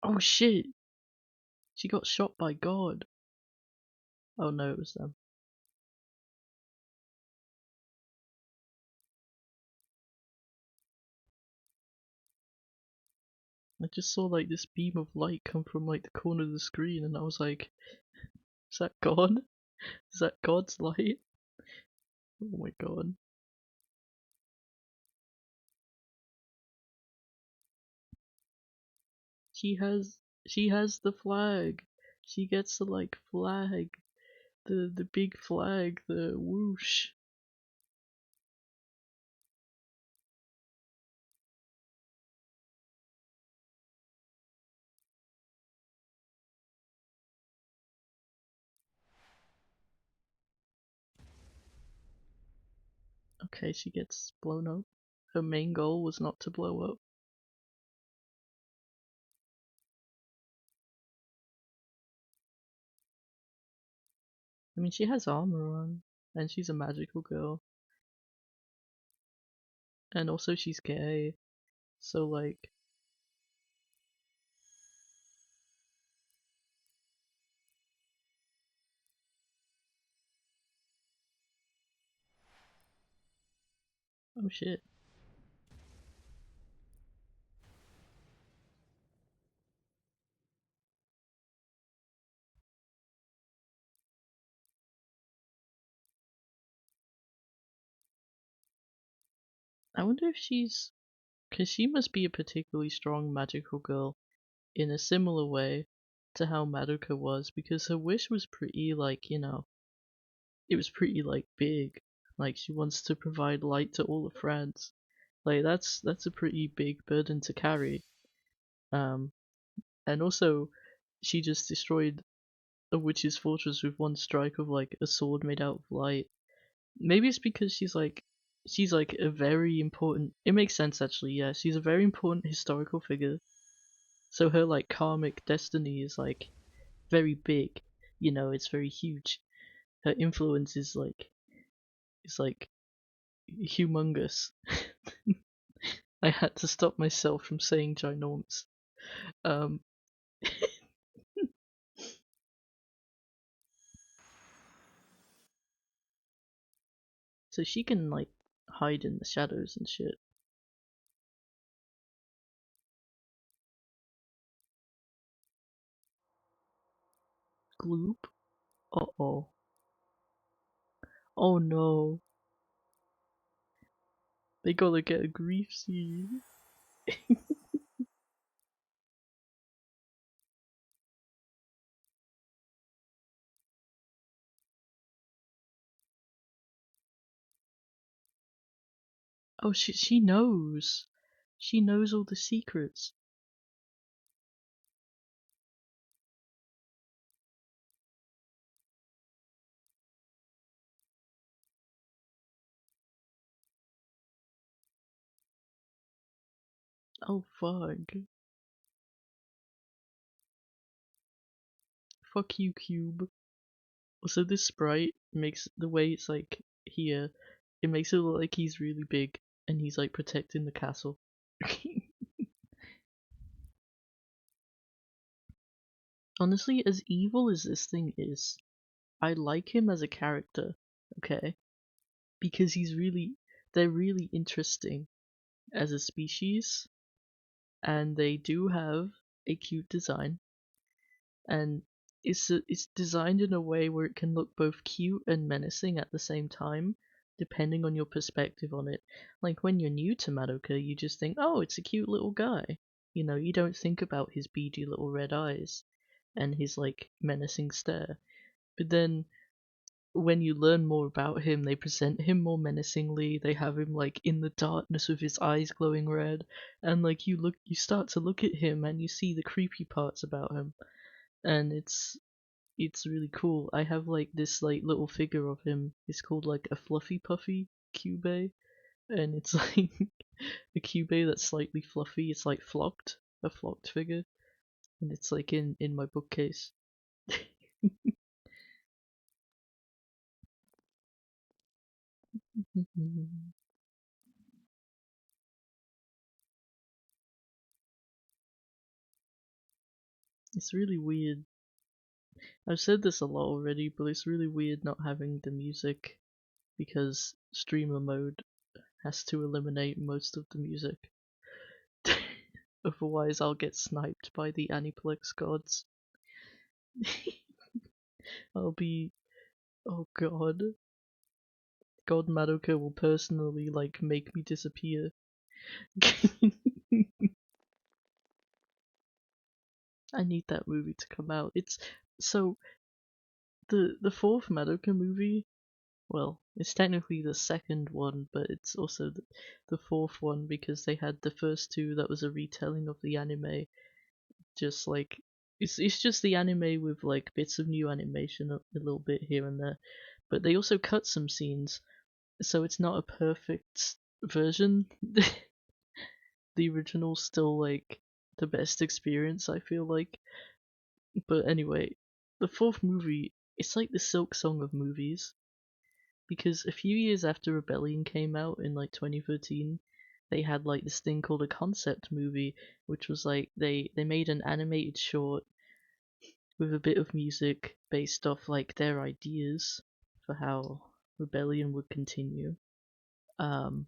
Oh shit! She got shot by God. Oh no, it was them. I just saw like this beam of light come from like the corner of the screen and I was like, is that God? Is that God's light? Oh my god. She has the flag. She gets the like flag. The big flag, the whoosh. Okay, she gets blown up. Her main goal was not to blow up. I mean, she has armor on, and she's a magical girl. And also she's gay, so like... Oh shit. I wonder if she's... Cause she must be a particularly strong magical girl in a similar way to how Madoka was, because her wish was pretty like, you know, it was pretty like big. Like she wants to provide light to all her friends. Like that's a pretty big burden to carry. Um and also she just destroyed a witch's fortress with one strike of like a sword made out of light. Maybe it's because she's like a very important, it makes sense actually, yeah. She's a very important historical figure. So her like karmic destiny is like very big. You know, it's very huge. Her influence is like humongous. I had to stop myself from saying ginormous. Um, so she can like hide in the shadows and shit. Gloop. Uh oh. Oh no. They gotta get a grief scene. Oh shit, she knows. She knows all the secrets. Oh fuck. fuck you, Cube. Also, this sprite makes the way it's like here, it makes it look like he's really big and he's like protecting the castle. Honestly, as evil as this thing is, I like him as a character, okay? Because they're really interesting as a species, and they do have a cute design, and it's designed in a way where it can look both cute and menacing at the same time, depending on your perspective on it. Like when you're new to Madoka, you just think, oh, it's a cute little guy. You know, you don't think about his beady little red eyes and his like menacing stare. But then when you learn more about him, they present him more menacingly. They have him like in the darkness with his eyes glowing red, and like you start to look at him and you see the creepy parts about him, and it's really cool. I have like this like little figure of him. It's called like a fluffy puffy cube, and it's like a cube that's slightly fluffy. It's like a flocked figure, and it's like in my bookcase. It's really weird. I've said this a lot already, but it's really weird not having the music because streamer mode has to eliminate most of the music. Otherwise, I'll get sniped by the Aniplex gods. I'll be. Oh god. God Madoka will personally, like, make me disappear. I need that movie to come out. It's. So, the fourth Madoka movie, well, it's technically the second one, but it's also the fourth one because they had the first two that was a retelling of the anime. Just like it's just the anime with like bits of new animation a little bit here and there, but they also cut some scenes, so it's not a perfect version. The original's still like the best experience, I feel like. But anyway, the fourth movie, it's like the Silk Song of movies because a few years after Rebellion came out in like 2013, they had like this thing called a concept movie, which was like they made an animated short with a bit of music based off like their ideas for how Rebellion would continue. Um,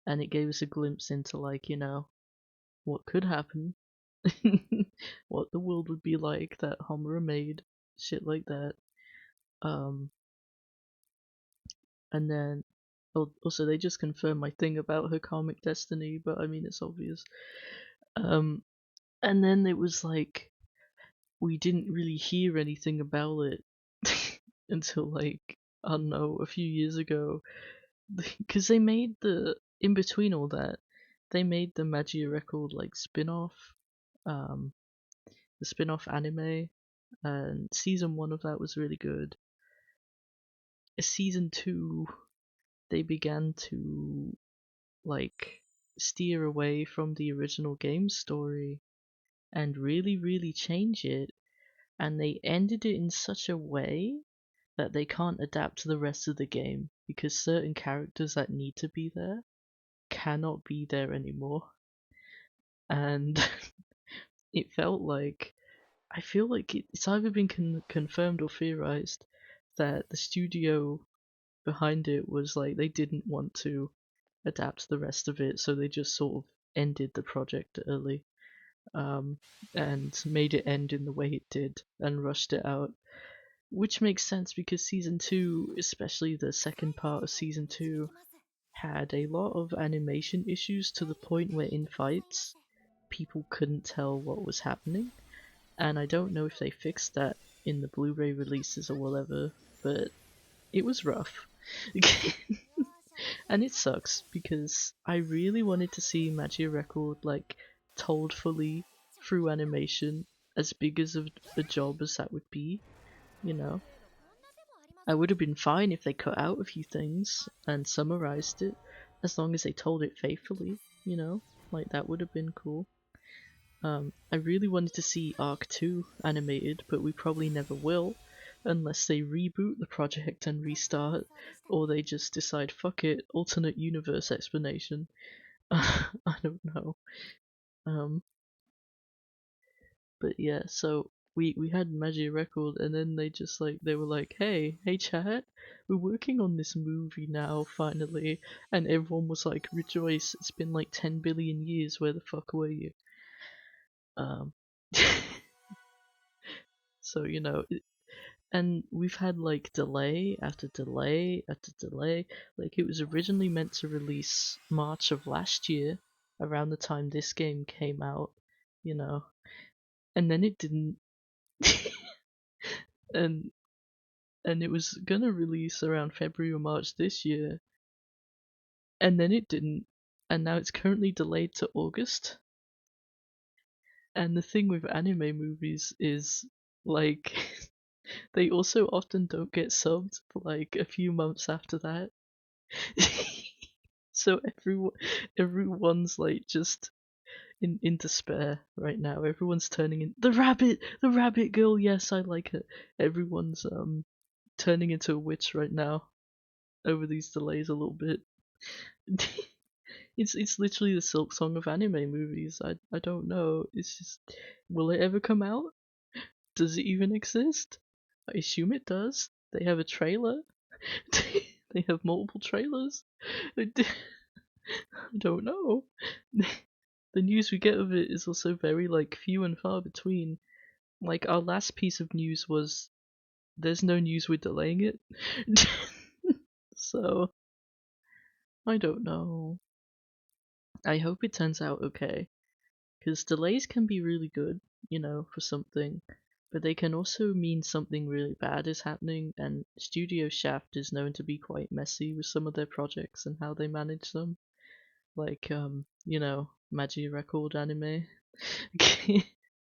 and it gave us a glimpse into like, you know, what could happen, what the world would be like that Homura made, shit like that. Um, and then also they just confirmed my thing about her karmic destiny, but I mean it's obvious. Um, and then it was like we didn't really hear anything about it until like I don't know a few years ago, because they made the in between all that they made the Magia record like spin-off, um, the spin-off anime, and season one of that was really good. Season two, they began to like steer away from the original game story and really change it, and they ended it in such a way that they can't adapt to the rest of the game because certain characters that need to be there cannot be there anymore. And it felt like I feel like it's either been confirmed or theorized that the studio behind it was like they didn't want to adapt the rest of it, so they just sort of ended the project early, um, and made it end in the way it did and rushed it out. Which makes sense because season 2, especially the second part of season 2, had a lot of animation issues to the point where in fights, people couldn't tell what was happening. And I don't know if they fixed that in the Blu-ray releases or whatever, but it was rough. And it sucks because I really wanted to see Magia Record like told fully through animation, as big as a job as that would be, you know. I would have been fine if they cut out a few things and summarized it, as long as they told it faithfully, you know. Like that would have been cool. I really wanted to see Arc 2 animated, but we probably never will, unless they reboot the project and restart, or they just decide, fuck it, alternate universe explanation. I don't know. Um, but yeah, so we had Magia record, and then they were like, hey chat, we're working on this movie now finally, and everyone was like, rejoice, it's been like 10 billion years, where the fuck were you? Um, so and we've had like delay after delay after delay. Like it was originally meant to release March of last year, around the time this game came out, you know, and then it didn't. and and it was gonna release around February or March this year, and then it didn't, and now it's currently delayed to August. And the thing with anime movies is, like, they also often don't get subbed for like a few months after that. So everyone's like just in despair right now. Everyone's turning in the rabbit girl. Yes, I like her. Everyone's turning into a witch right now over these delays a little bit. It's literally the Silk Song of anime movies. I don't know. It's just, will it ever come out? Does it even exist? I assume it does. They have a trailer. They have multiple trailers. I don't know. The news we get of it is also very like few and far between. Like our last piece of news was there's no news, we're delaying it. So I don't know. I hope it turns out okay. Because delays can be really good, for something, but they can also mean something really bad is happening, and Studio Shaft is known to be quite messy with some of their projects and how they manage them. Like, Magia Record anime.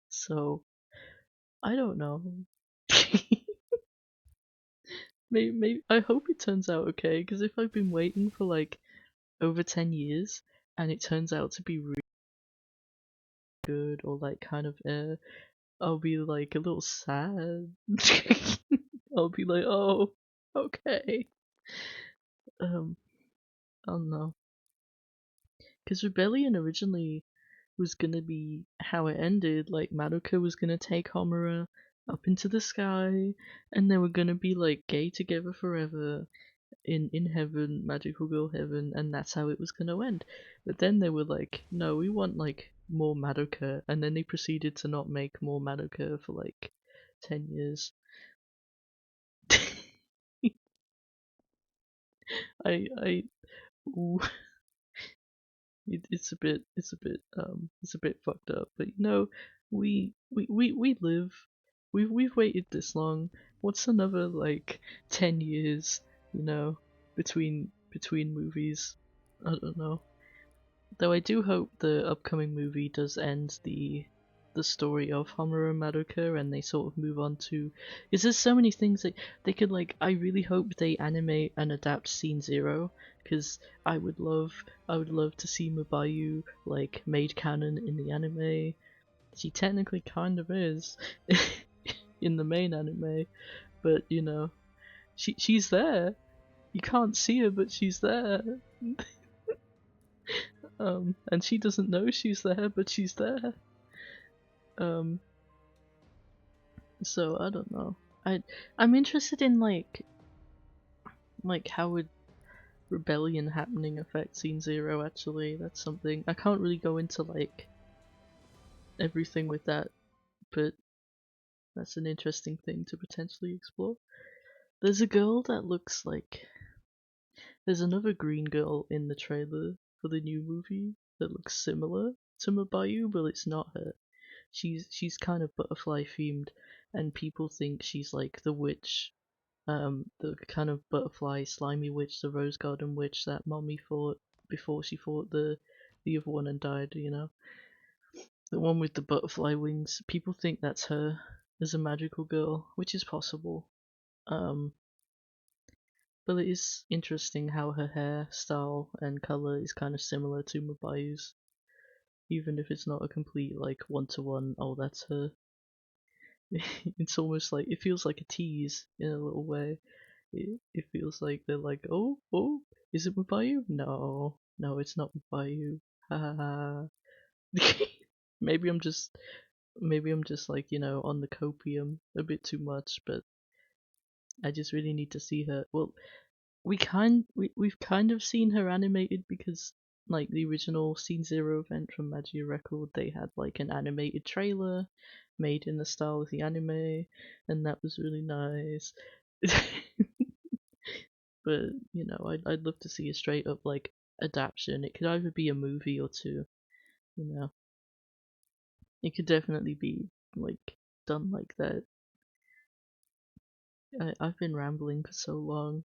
So, I don't know. Maybe, I hope it turns out okay, because if I've been waiting for like over 10 years and it turns out to be really good or like kind of I'll be like a little sad. I'll be like, oh, okay. Um, I don't know. Because Rebellion originally was gonna be how it ended. Like Madoka was gonna take Homura up into the sky, and they were gonna be like gay together forever in heaven, magical girl heaven, and that's how it was gonna end. But then they were like, no, we want like more Madoka, and then they proceeded to not make more Madoka for like 10 years. I ooh, it's a bit fucked up, but we live. We've waited this long. What's another like 10 years, between movies? I don't know. Though I do hope the upcoming movie does end the story of Homura and Madoka, and they sort of move on to. Is there's so many things that they could like. I really hope they animate and adapt Scene Zero, because I would love to see Mabayu like made canon in the anime. She technically kind of is in the main anime, but she's there. You can't see her, but she's there. And she doesn't know she's there, but she's there. Um, so I don't know. I'm interested in like how would rebellion happening affect Scene Zero. Actually, that's something I can't really go into like everything with that, but that's an interesting thing to potentially explore. There's a girl that looks like there's another green girl in the trailer for the new movie that looks similar to Mabayu, but it's not her. She's kind of butterfly themed, and people think she's like the witch, the kind of butterfly slimy witch, the rose garden witch that mommy fought before she fought the other one and died. The one with the butterfly wings. People think that's her as a magical girl, which is possible. Um, but it is interesting how her hair style and color is kind of similar to Mabayu's. even if it's not a complete like one-to-one. Oh, that's her. It's almost like it feels like a tease in a little way. It feels like they're like, oh, is it Mabayu? No, no, it's not Mabayu. Ha ha ha. maybe I'm just maybe I'm just like on the copium a bit too much, but I just really need to see her. Well, we've kind of seen her animated because like the original Scene Zero event from Magia Record, they had like an animated trailer made in the style of the anime, and that was really nice. But I'd love to see a straight up like adaptation. It could either be a movie or two. You know, it could definitely be like done like that. I've been rambling for so long.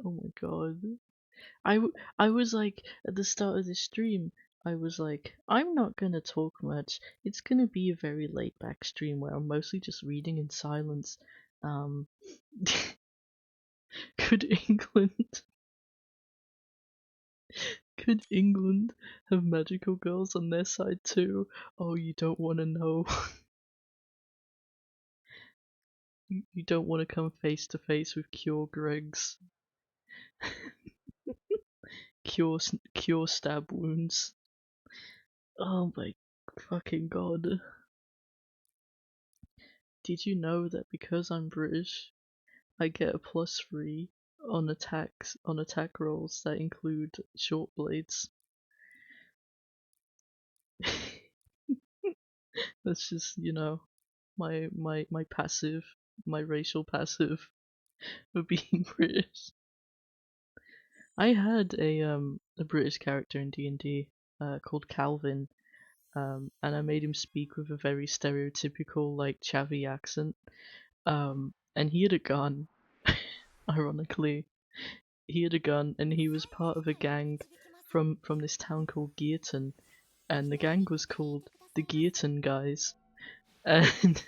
Oh my god. I was like, at the start of this stream, I was like, I'm not gonna talk much. It's gonna be a very laid back stream where I'm mostly just reading in silence. Um, could England, could England have magical girls on their side too? Oh, you don't want to know. You don't want to come face to face with Cure Greg's cure stab wounds. Oh my fucking god. Did you know that because I'm British, I get a +3 on attack rolls that include short blades? That's just, my passive, my racial passive of being British. I had a British character in D&D called Calvin, and I made him speak with a very stereotypical like chavvy accent. And he had a gun. Ironically, he had a gun, and he was part of a gang from this town called Gearton, and the gang was called the Gearton Guys, and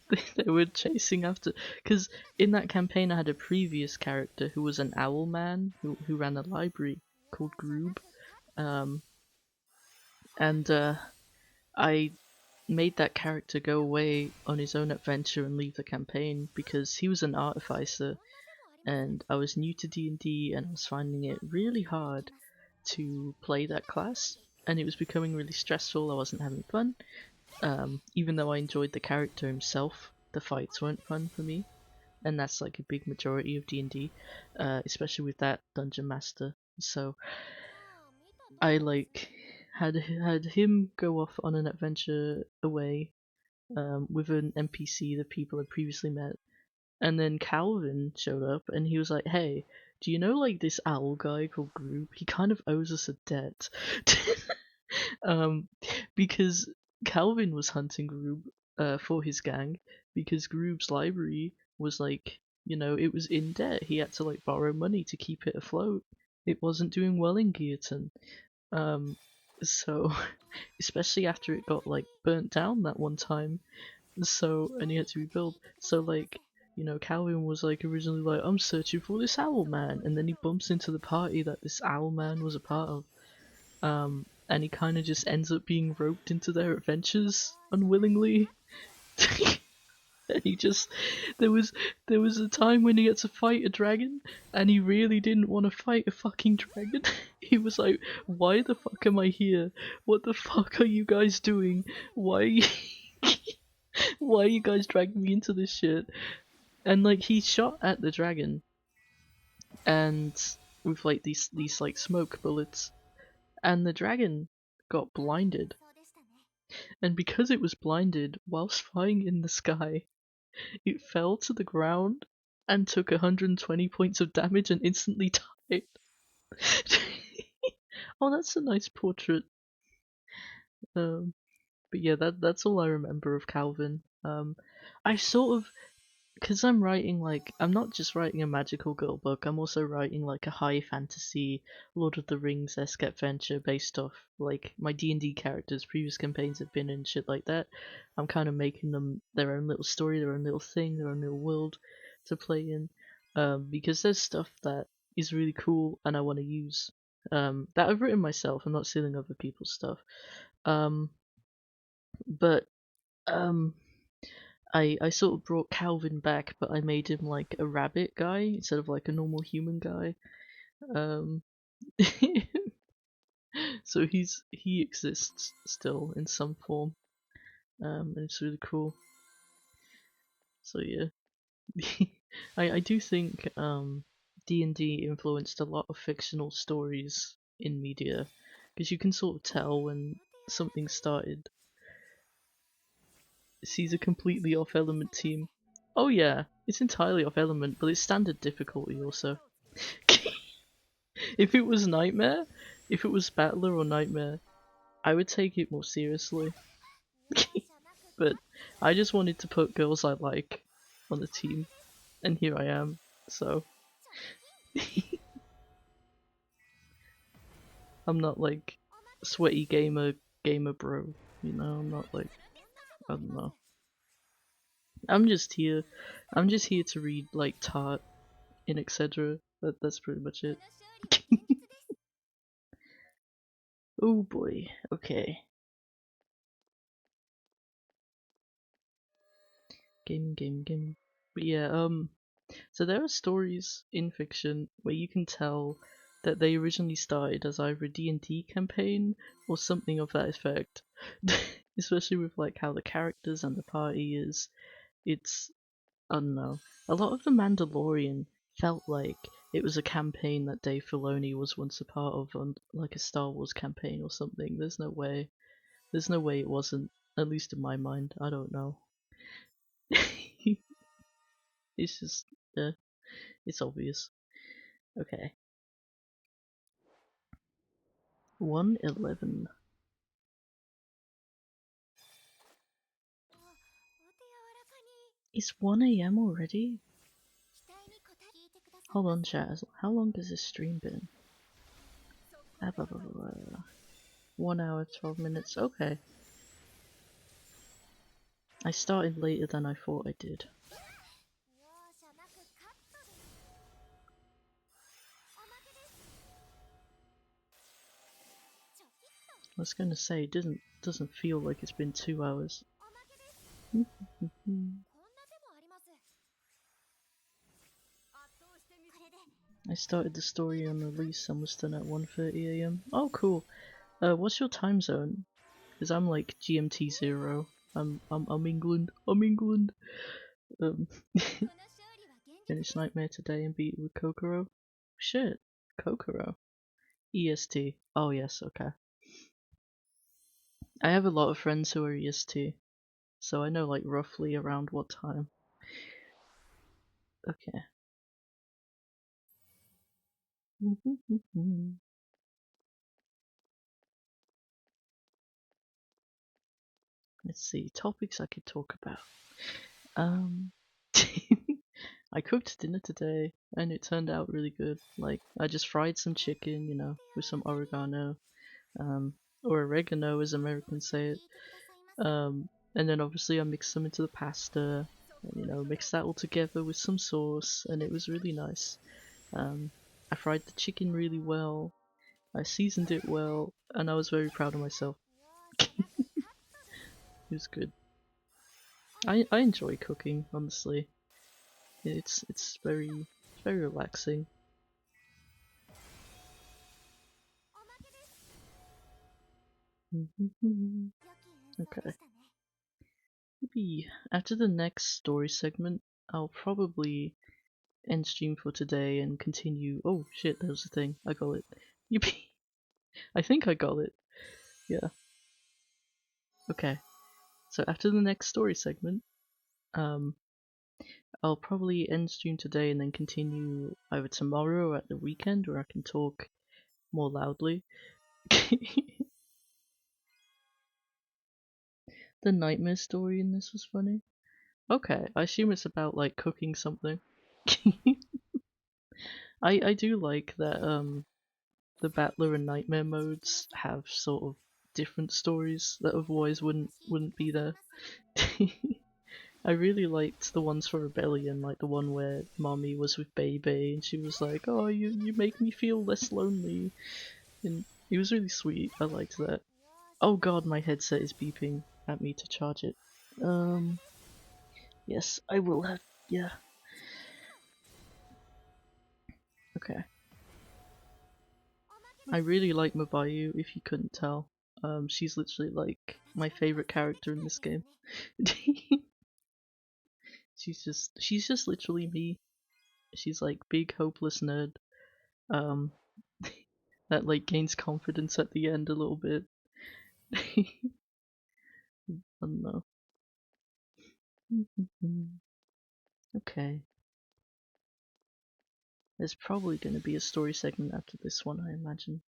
they were chasing after. Because in that campaign, I had a previous character who was an owl man who ran a library called Groob, um, and I made that character go away on his own adventure and leave the campaign because he was an artificer, and I was new to D&D and I was finding it really hard to play that class, and it was becoming really stressful. I wasn't having fun. Even though I enjoyed the character himself, the fights weren't fun for me, and that's like a big majority of D&D, especially with that dungeon master. So I like had him go off on an adventure away with an NPC that people had previously met. And then Calvin showed up and he was like, hey, do you know like this owl guy called Groob? He kind of owes us a debt. um, because Calvin was hunting Groob for his gang because Groob's library was like, it was in debt. He had to like borrow money to keep it afloat. It wasn't doing well in Gearton. Um, so, especially after it got like burnt down that one time, and he had to rebuild. So like, Calvin was like originally like, I'm searching for this owl man, and then he bumps into the party that this owl man was a part of. And he kind of just ends up being roped into their adventures unwillingly. And he just there was a time when he had to fight a dragon, and he really didn't want to fight a fucking dragon. He was like, "Why the fuck am I here? What the fuck are you guys doing? Why?" Why are you guys dragging me into this shit? And like he shot at the dragon, and with like these like smoke bullets, and the dragon got blinded. And because it was blinded, whilst flying in the sky, it fell to the ground and took 120 points of damage and instantly died. Oh, that's a nice portrait. Um, but yeah, that's all I remember of Calvin. I sort of because I'm writing like I'm not just writing a magical girl book. I'm also writing like a high fantasy Lord of the Rings esque adventure based off like my D&D characters. Previous campaigns have been and shit like that. I'm kind of making them their own little story, their own little thing, their own little world to play in. Because there's stuff that is really cool and I want to use. That I've written myself. I'm not stealing other people's stuff. Um, but um, I sort of brought Calvin back, but I made him like a rabbit guy instead of like a normal human guy. Um, so he exists still in some form. And it's really cool. So yeah, I do think D&D influenced a lot of fictional stories in media because you can sort of tell when something started. She's a completely off element team. Oh yeah, it's entirely off element, but it's standard difficulty also. If it was Nightmare, if it was Battler or Nightmare, I would take it more seriously. But I just wanted to put girls I like on the team, and here I am. So I'm not like sweaty gamer bro, you know. I'm not like, I don't know. I'm just here. I'm just here to read like TART in Exedra. That's pretty much it. Oh boy. Okay. Game. But yeah, so there are stories in fiction where you can tell that they originally started as either a D&D campaign or something of that effect. Especially with like how the characters and the party is. It's, I don't know. A lot of The Mandalorian felt like it was a campaign that Dave Filoni was once a part of on like a Star Wars campaign or something. There's no way. There's no way it wasn't, at least in my mind. I don't know. It's just, yeah, it's obvious. Okay. 1:11. It's 1 a.m. already? Hold on, chat. How long has this stream been? Blah, blah, blah. 1 hour, 12 minutes. Okay. I started later than I thought I did. I was gonna say, it doesn't feel like it's been 2 hours. I started the story on release and was done at 1:30 a.m. Oh, cool. What's your time zone? Because I'm like GMT 0. I'm England. I'm England. Um, Finish Nightmare today and beat it with Kokoro. Shit, Kokoro. EST. Oh yes, okay. I have a lot of friends who are EST, so I know like roughly around what time. Okay. Let's see, topics I could talk about. Um, I cooked dinner today and it turned out really good. Like, I just fried some chicken, you know, with some oregano, or oregano as Americans say it. And then obviously I mixed them into the pasta, and, you know, mixed that all together with some sauce, and it was really nice. I fried the chicken really well, I seasoned it well, and I was very proud of myself. It was good. I enjoy cooking, honestly. It's very relaxing. Okay. Maybe after the next story segment, I'll probably end stream for today and continue. Oh shit, that was the thing. I got it. Yippee! I think I got it. Yeah. Okay. So after the next story segment, um, I'll probably end stream today and then continue either tomorrow or at the weekend where I can talk more loudly. The nightmare story in this was funny. Okay, I assume it's about like cooking something. I do like that the Battler and Nightmare modes have sort of different stories that otherwise wouldn't be there. I really liked the ones for Rebellion, like the one where Mommy was with Baby and she was like, "Oh, you make me feel less lonely," and it was really sweet. I liked that. Oh god, my headset is beeping at me to charge it. Um, yes, I will have. Yeah. Okay. I really like Mabayu, if you couldn't tell. She's literally like my favorite character in this game. she's just literally me. She's like big hopeless nerd. Um, that like gains confidence at the end a little bit. I don't know. Okay. There's probably going to be a story segment after this one, I imagine.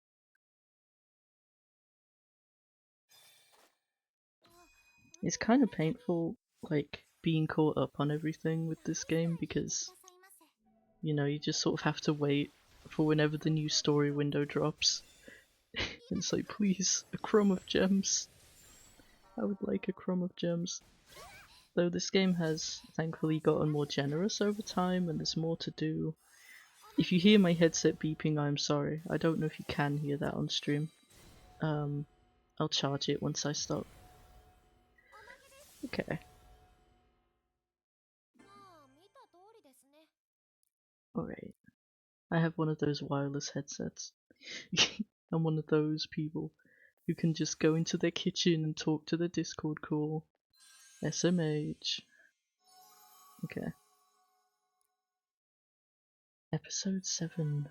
It's kind of painful, like, being caught up on everything with this game because, you know, you just sort of have to wait for whenever the new story window drops. And it's like, please, a crumb of gems. I would like a crumb of gems. Though this game has thankfully gotten more generous over time and there's more to do. If you hear my headset beeping, I'm sorry. I don't know if you can hear that on stream. I'll charge it once I stop. Okay. Alright. I have one of those wireless headsets. I'm one of those people who can just go into their kitchen and talk to their Discord call. SMH. Okay. Episode 7.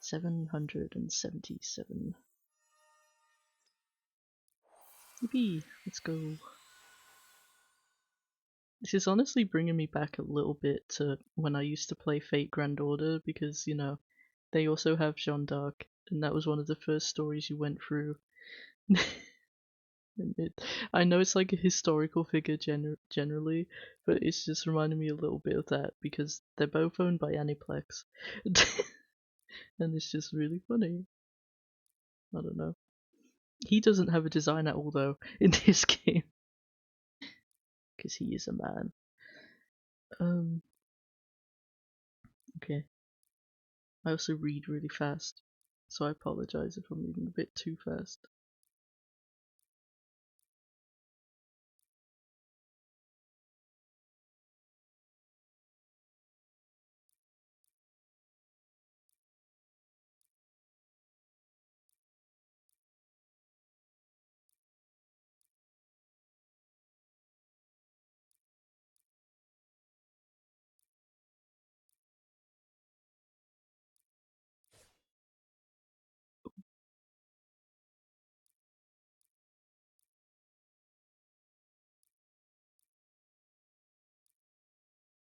777. Yippee! Let's go. This is honestly bringing me back a little bit to when I used to play Fate Grand Order because, you know, they also have Jeanne d'Arc, and that was one of the first stories you went through. I know it's like a historical figure generally, but it's just reminding me a little bit of that because they're both owned by Aniplex. And it's just really funny. I don't know. He doesn't have a design at all though in this game because he is a man. Um, okay. I also read really fast, so I apologize if I'm reading a bit too fast.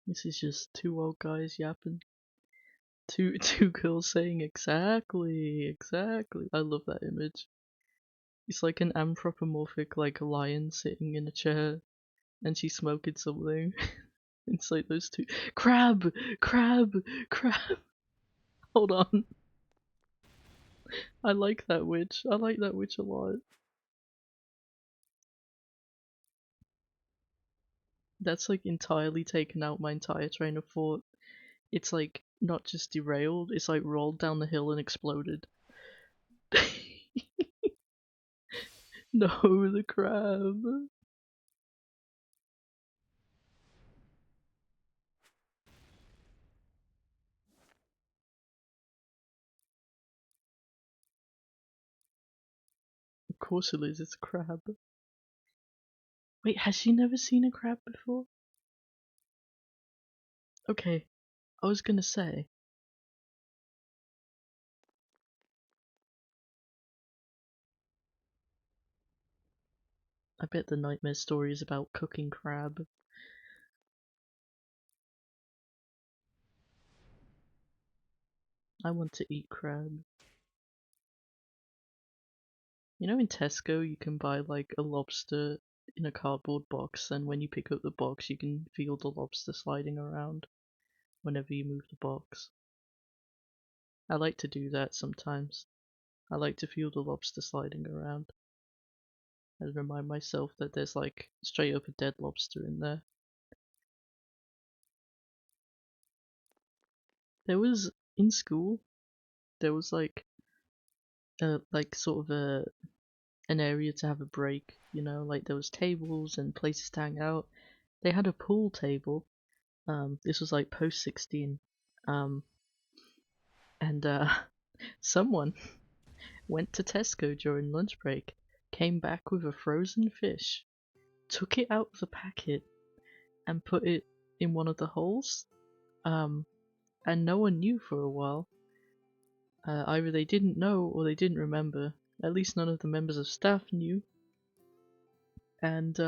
This is just two old guys yapping. Two girls saying exactly. I love that image. It's like an anthropomorphic like lion sitting in a chair and she's smoking something. It's like those two. Crab! Crab! Crab! Hold on. I like that witch. I like that witch a lot. That's like entirely taken out my entire train of thought. It's like not just derailed, it's like rolled down the hill and exploded. No, the crab. Of course it is, it's a crab. Wait, has she never seen a crab before? Okay, I was gonna say. I bet the nightmare story is about cooking crab. I want to eat crab. You know, in Tesco, you can buy like a lobster in a cardboard box, and when you pick up the box, you can feel the lobster sliding around whenever you move the box. I like to do that sometimes. I like to feel the lobster sliding around. and remind myself that there's like straight up a dead lobster in there. There was in school. There was like sort of an area to have a break. You know, like there was tables and places to hang out. They had a pool table. This was like post 16. Um, and someone went to Tesco during lunch break, came back with a frozen fish, took it out of the packet, and put it in one of the holes. And no one knew for a while. Either they didn't know or they didn't remember. At least none of the members of staff knew. And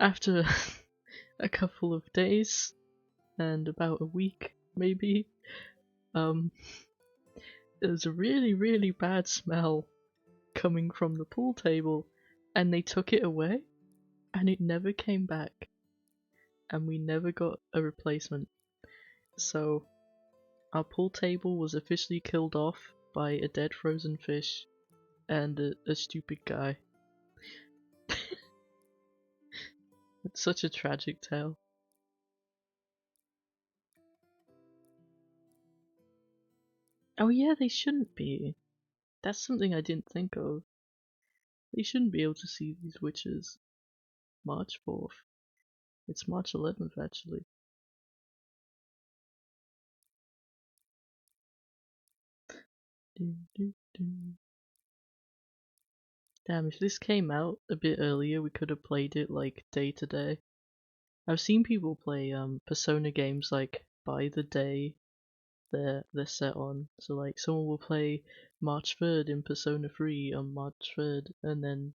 after a couple of days and about a week, maybe, there was a really, really bad smell coming from the pool table, and they took it away, and it never came back, and we never got a replacement. So our pool table was officially killed off by a dead frozen fish and a stupid guy. It's such a tragic tale. Oh yeah, they shouldn't be. That's something I didn't think of. They shouldn't be able to see these witches. March 4th. It's March 11th actually. Damn, if this came out a bit earlier, we could have played it like day to day. I've seen people play Persona games like by the day they're set on. So like someone will play March 3rd in Persona 3 on March 3rd and then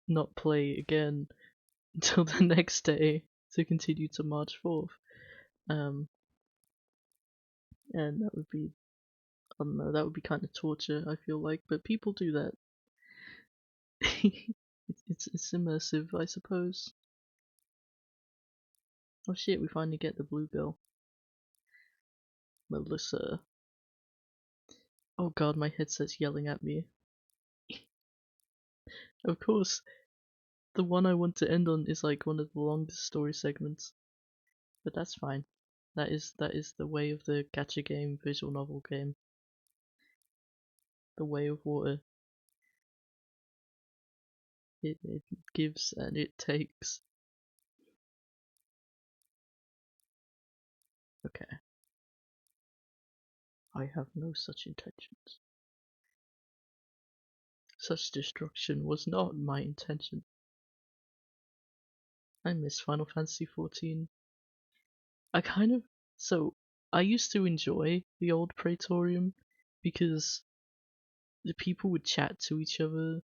not play again until the next day to continue to March 4th. Um, and that would be, I don't know, that would be kind of torture, I feel like, but people do that. it's immersive, I suppose. Oh shit, we finally get the blue girl. Melissa. Oh god, my headset's yelling at me. Of course, the one I want to end on is like one of the longest story segments. But that's fine. That is the way of the gacha game, visual novel game. The way of water. It gives and it takes. Okay. I have no such intentions. Such destruction was not my intention. I miss Final Fantasy XIV. I kind of so I used to enjoy the old Praetorium because the people would chat to each other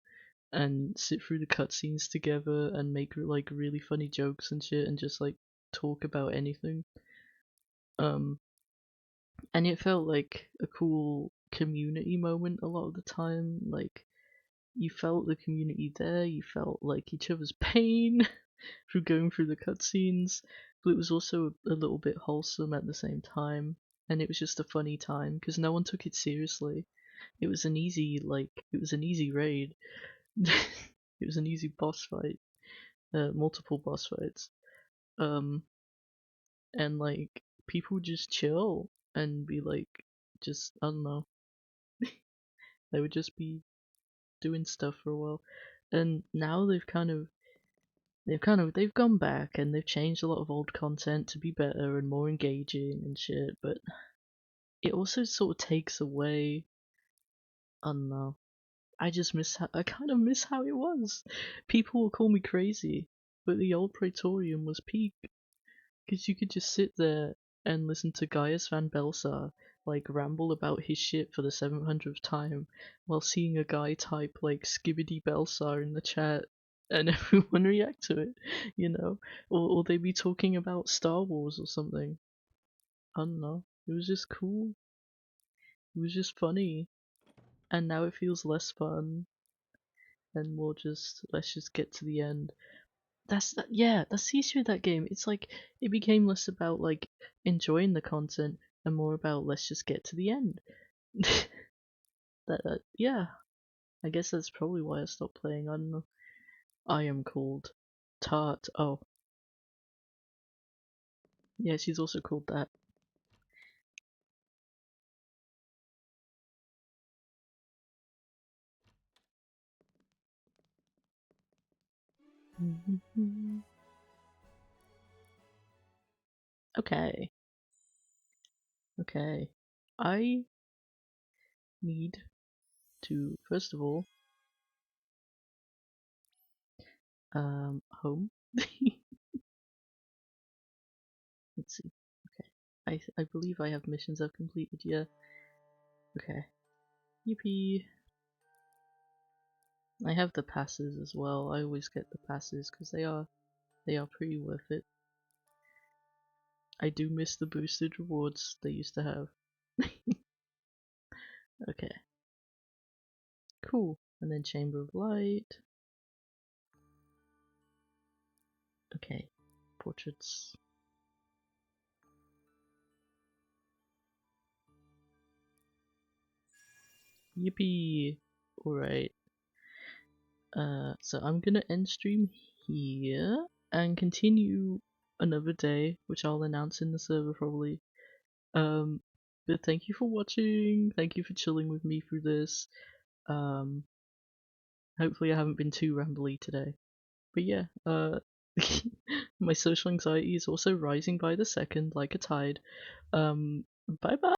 and sit through the cutscenes together and make like really funny jokes and shit and just like talk about anything. Um, and it felt like a cool community moment a lot of the time. Like you felt the community there, you felt like each other's pain through going through the cutscenes, but it was also a little bit wholesome at the same time. And it was just a funny time because no one took it seriously. It was an easy raid. It was an easy boss fight, multiple boss fights. Um, and like people just chill and be like, just I don't know, they would just be doing stuff for a while. And now they've gone back and they've changed a lot of old content to be better and more engaging and shit. But it also sort of takes away. I don't know. I kind of miss how it was. People will call me crazy, but the old Praetorium was peak. Because you could just sit there and listen to Gaius van Belsar like ramble about his shit for the 700th time while seeing a guy type like Skibbity Belsar in the chat and everyone react to it, you know? Or they be talking about Star Wars or something. I don't know. It was just cool. It was just funny. And now it feels less fun and more just let's just get to the end. Yeah, that's the issue with that game. It's like it became less about like enjoying the content and more about let's just get to the end. Yeah, I guess that's probably why I stopped playing. I don't know. I am called TART. Oh, yeah, she's also called that. Okay. Okay. I need to, first of all, home. Let's see. Okay. I believe I have missions I've completed, yeah. Okay. Yippee. I have the passes as well. I always get the passes because they are pretty worth it. I do miss the boosted rewards they used to have. Okay. Cool. And then Chamber of Light. Okay. Portraits. Yippee! Alright. So I'm gonna end stream here and continue another day, which I'll announce in the server probably. Um, but thank you for watching. Thank you for chilling with me through this. Um, hopefully I haven't been too rambly today. But yeah, my social anxiety is also rising by the second, like a tide. Bye bye.